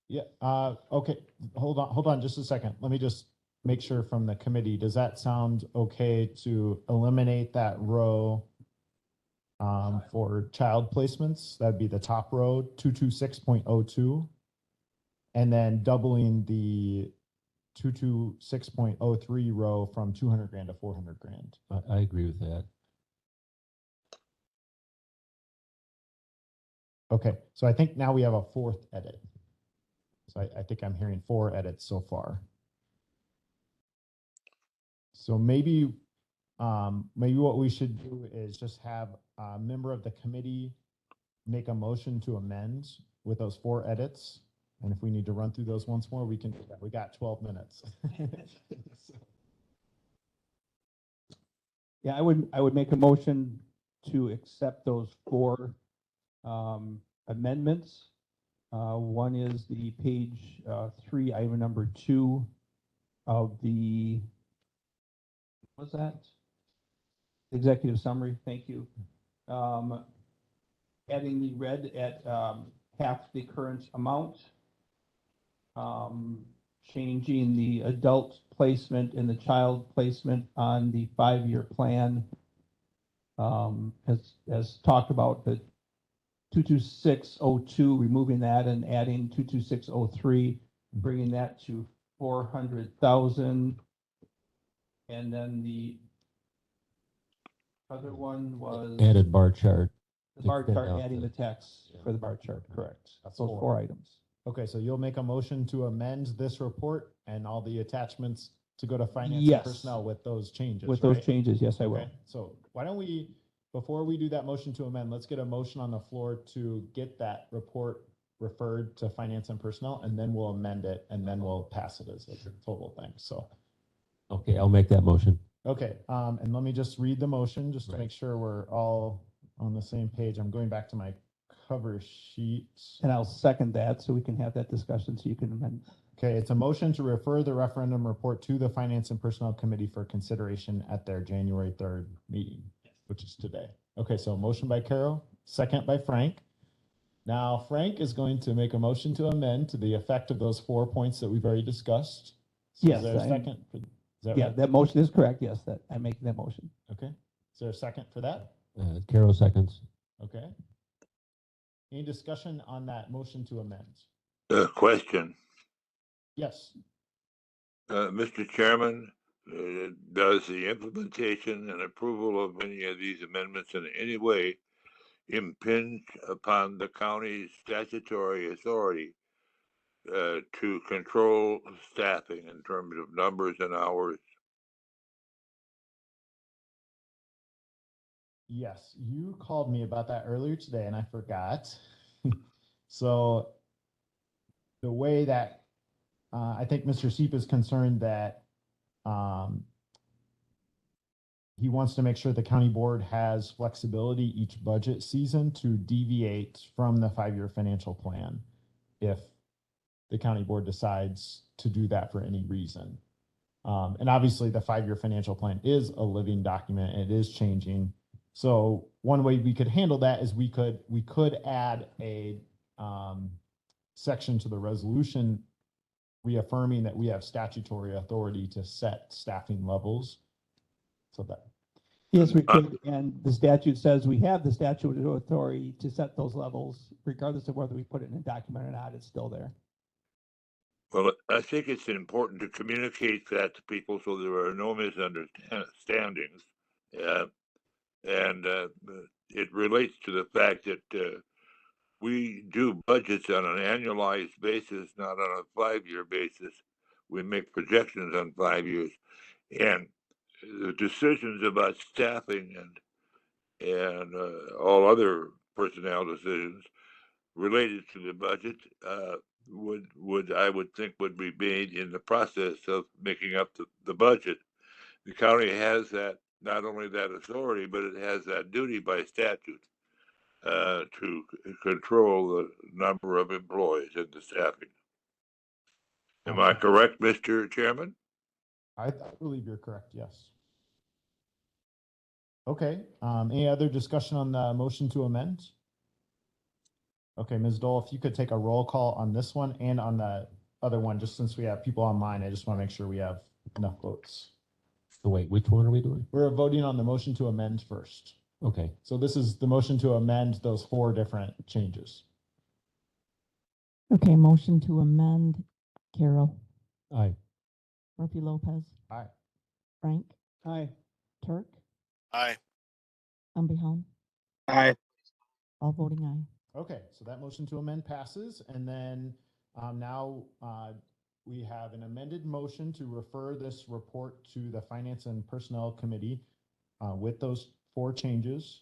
Yeah, okay, hold on just a second. Let me just make sure from the committee, does that sound okay to eliminate that row for child placements? That'd be the top row, 226.02. And then doubling the 226.03 row from 200 grand to 400 grand. I agree with that. Okay, so I think now we have a fourth edit. So I think I'm hearing 4 edits so far. So maybe what we should do is just have a member of the committee make a motion to amend with those 4 edits. And if we need to run through those once more, we can do that. We got 12 minutes. So, Yeah, I would make a motion to accept those 4 amendments. One is the page 3, item number 2 of the, what was that? Executive summary, thank you. Adding the red at half the current amount. Changing the adult placement and the child placement on the 5-year plan. As talked about, the 22602, removing that and adding 22603, bringing that to 400,000. And then the other one was Added bar chart. the bar extend chart, out adding the- the text for the bar chart, correct. That's Those 4. 4 items. Okay, so you'll make a motion to amend this report and all the attachments to go to finance and Yes. personnel with those changes, With those right? changes, yes, I will. Okay, so why don't we, before we do that motion to amend, let's get a motion on the floor to get that report referred to finance and personnel, and then we'll amend it, and then we'll pass it as a total thing, so. Okay, I'll make that motion. Okay, and let me just read the motion, just to Right. make sure we're all on the same page. I'm going back to my cover sheet. And I'll second that so we can have that discussion so you can amend. Okay, it's a motion to refer the referendum report to the Finance and Personnel Committee for consideration at their January 3rd meeting, which is today. Okay, so motion by Carol, second by Frank. Now Frank is going to make a motion to amend to the effect of those 4 points that we've already discussed. So Yes, is there a I am. second? Is that Yeah, right? that motion is correct. Yes, that I'm making that motion. Okay, is there a second for that? Carol seconds. Okay. Any discussion on that motion to amend? Question, Yes. Mr. Chairman, does the implementation and approval of any of these amendments in any way impinge upon the county's statutory authority to control staffing in terms of numbers and hours? Yes, you called me about that earlier today and I forgot. So the way that I think Mr. Seep is concerned that he wants to make sure the county board has flexibility each budget season to deviate from the 5-year financial plan if the county board decides to do that for any reason. And obviously the 5-year financial plan is a living document and it is changing. So one way we could handle that is we could add a section to the resolution reaffirming that we have statutory authority to set staffing levels. So that. Yes, we could. And the statute says we have the statutory authority to set those levels, regardless of whether we put it in a document or not, it's still there. Well, I think it's important to communicate that to people so there are no misunderstandings. And it relates to the fact that we do budgets on an annualized basis, not on a 5-year basis. We make projections on 5 years. And the decisions about staffing and all other personnel decisions related to the budget I would think would be made in the process of making up the budget. The county has that, not only that authority, but it has that duty by statute to control the number of employees and the staffing. Am I correct, Mr. Chairman? I believe you're correct, yes. Okay, any other discussion on the motion to amend? Okay, Ms. Dole, if you could take a roll call on this one and on the other one, just since we have people online, I just want to make sure we have enough votes. So wait, which one are we doing? We're voting on the motion to amend first. Okay, So this is the motion to amend those 4 different changes. Okay, motion to amend. Carol, aye. Murphy Lopez, Aye. Frank, Aye. Turk, Aye. Umbehound, Aye. all voting aye. Okay, so that motion to amend passes, and then now we have an amended motion to refer this report to the Finance and Personnel Committee with those 4 changes,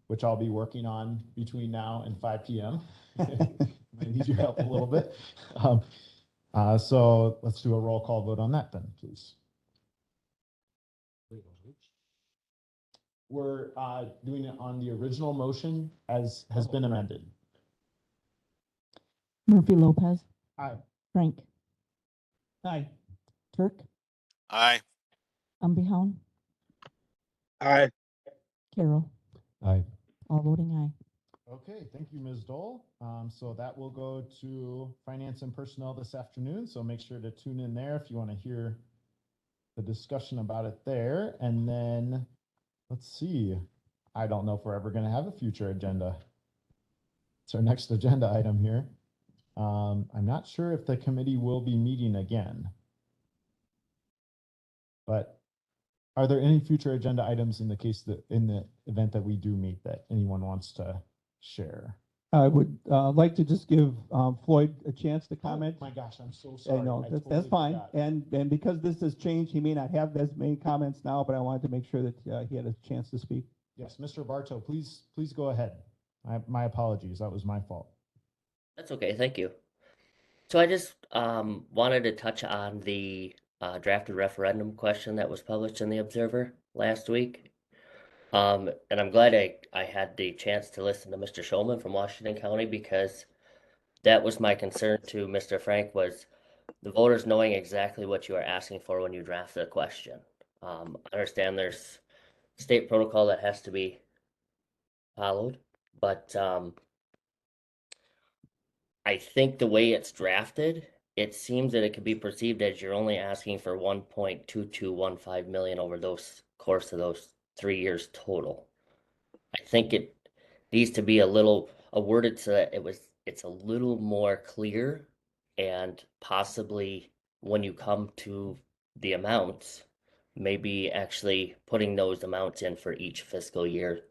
which I'll be working on between now and 5 p.m. I need your help a little bit. So let's do a roll call vote on that then, please. We're doing it on the original motion as has been amended. Murphy Lopez, Aye. Frank, Aye. Turk, Aye. Umbehound, Aye. Carroll, Aye. all voting aye. Okay, thank you, Ms. Dole. So that will go to Finance and Personnel this afternoon. So make sure to tune in there if you want to hear the discussion about it there. And then let's see. I don't know if we're ever going to have a future agenda. It's our next agenda item here. I'm not sure if the committee will be meeting again. But are there any future agenda items in the case that in the event that we do meet that anyone wants to share? I would like to just give Floyd a chance to comment. Oh my gosh, I'm so sorry. I know, I that's totally fine. forgot. And because this has changed, he may not have as many comments now, but I wanted to make sure that he had a chance to speak. Yes, Mr. Bartow, please go ahead. My apologies. That was my fault. That's okay, thank you. So I just wanted to touch on the drafted referendum question that was published in the Observer last week. And I'm glad I had the chance to listen to Mr. Shulman from Washington County, because that was my concern to Mr. Frank, was the voters knowing exactly what you are asking for when you draft the question. I understand there's state protocol that has to be followed, but I think the way it's drafted, it seems that it could be perceived as you're only asking for 1.2215 million over those course of those 3 years total. I think it needs to be a little worded so that it's a little more clear, and possibly when you come to the amounts, maybe actually putting those amounts in for each fiscal year.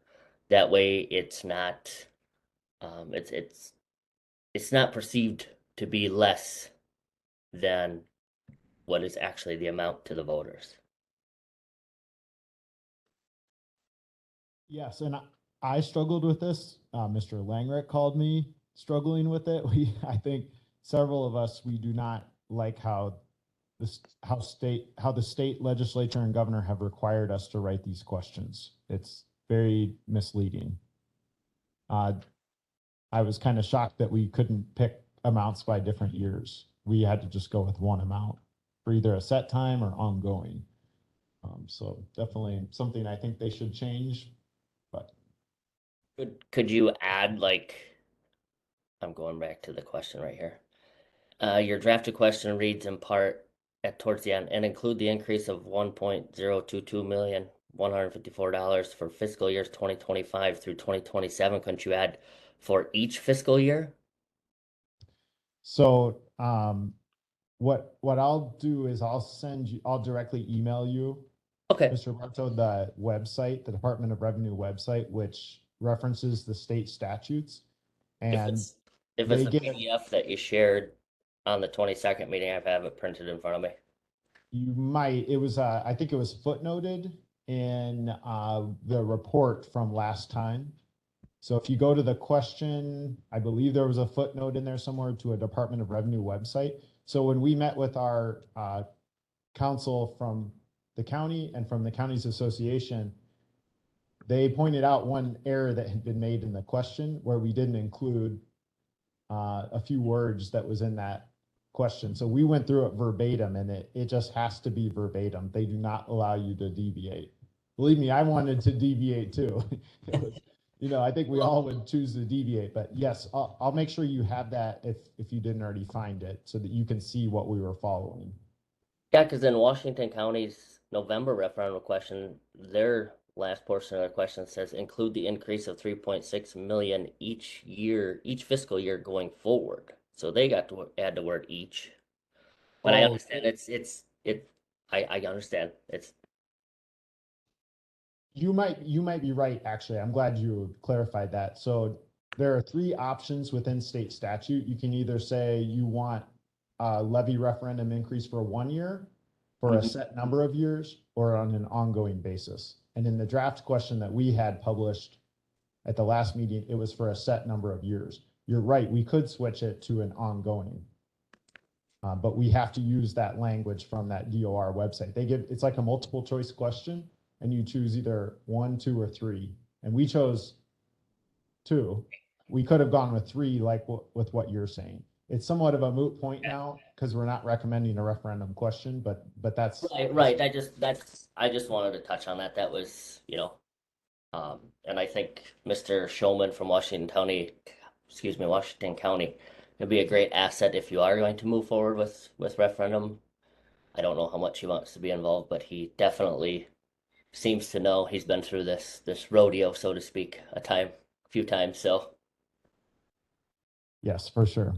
That way it's not it's not perceived to be less than what is actually the amount to the voters. Yes, and I struggled with this. Mr. Langrick called me struggling with it. I think several of us, we do not like how the state legislature and governor have required us to write these questions. It's very misleading. I was kind of shocked that we couldn't pick amounts by different years. We had to just go with one amount for either a set time or ongoing. So definitely something I think they should change. But Could you add, like, I'm going back to the question right here. Your drafted question reads in part towards the end, and include the increase of $1.022,154 for fiscal years 2025 through 2027. Couldn't you add for each fiscal year? so what I'll do is I'll directly email you, Okay. Mr. Bartow, the website, the Department of Revenue website, which references the state statutes. And If they it's a give PDF that you shared on the 22nd meeting, I have it printed in front of me. you might, it was, I think it was footnoted in the report from last time. So if you go to the question, I believe there was a footnote in there somewhere to a Department of Revenue website. So when we met with our council from the county and from the county's association, they pointed out one error that had been made in the question where we didn't include a few words that was in that question. So we went through it verbatim, and it just has to be verbatim. They do not allow you to deviate. Believe me, I wanted to deviate too. I think we all would choose to deviate, but yes, I'll make sure you have that if you didn't already find it, so that you can see what we were following. Yeah, because in Washington County's November referendum question, their last portion of their question says include the increase of 3.6 million each year, each fiscal year going forward. So they got to add the word each. But I understand I understand. You might be right, actually. I'm glad you clarified that. So there are three options within state statute. You can either say you want a levy referendum increase for 1 year, for a set number of years, or on an ongoing basis. And in the draft question that we had published at the last meeting, it was for a set number of years. You're right, we could switch it to an ongoing. But we have to use that language from that DOR website. It's like a multiple choice question, and you choose either 1, 2, or 3. And we chose 2. We could have gone with 3, like with what you're saying. It's somewhat of a moot point now because we're not recommending a referendum question, but that's Right. I just wanted to touch on that. That was, and I think Mr. Showman from Washington County, it'd be a great asset if you are going to move forward with referendum. I don't know how much he wants to be involved, but he definitely seems to know. He's been through this rodeo, so to speak, a few times. So yes, for sure.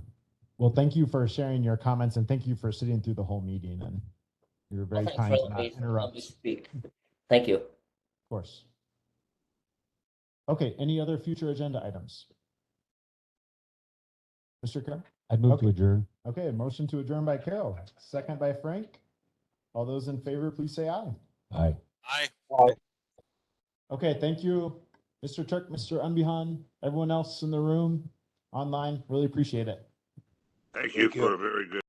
Well, thank you for sharing your comments, and thank you for sitting through the whole meeting. And you're very thanks kind for to not letting me interrupt. speak. Thank you. Of course. Okay, any other future agenda items? Mr. Carroll? I'd move to adjourn. Okay, a motion to adjourn by Carol, second by Frank. All those in favor, please say aye. Aye. Aye. Okay, thank you, Mr. Turk, Mr. Unbehan, everyone else in the room, online. Really appreciate it. Thank you for a very good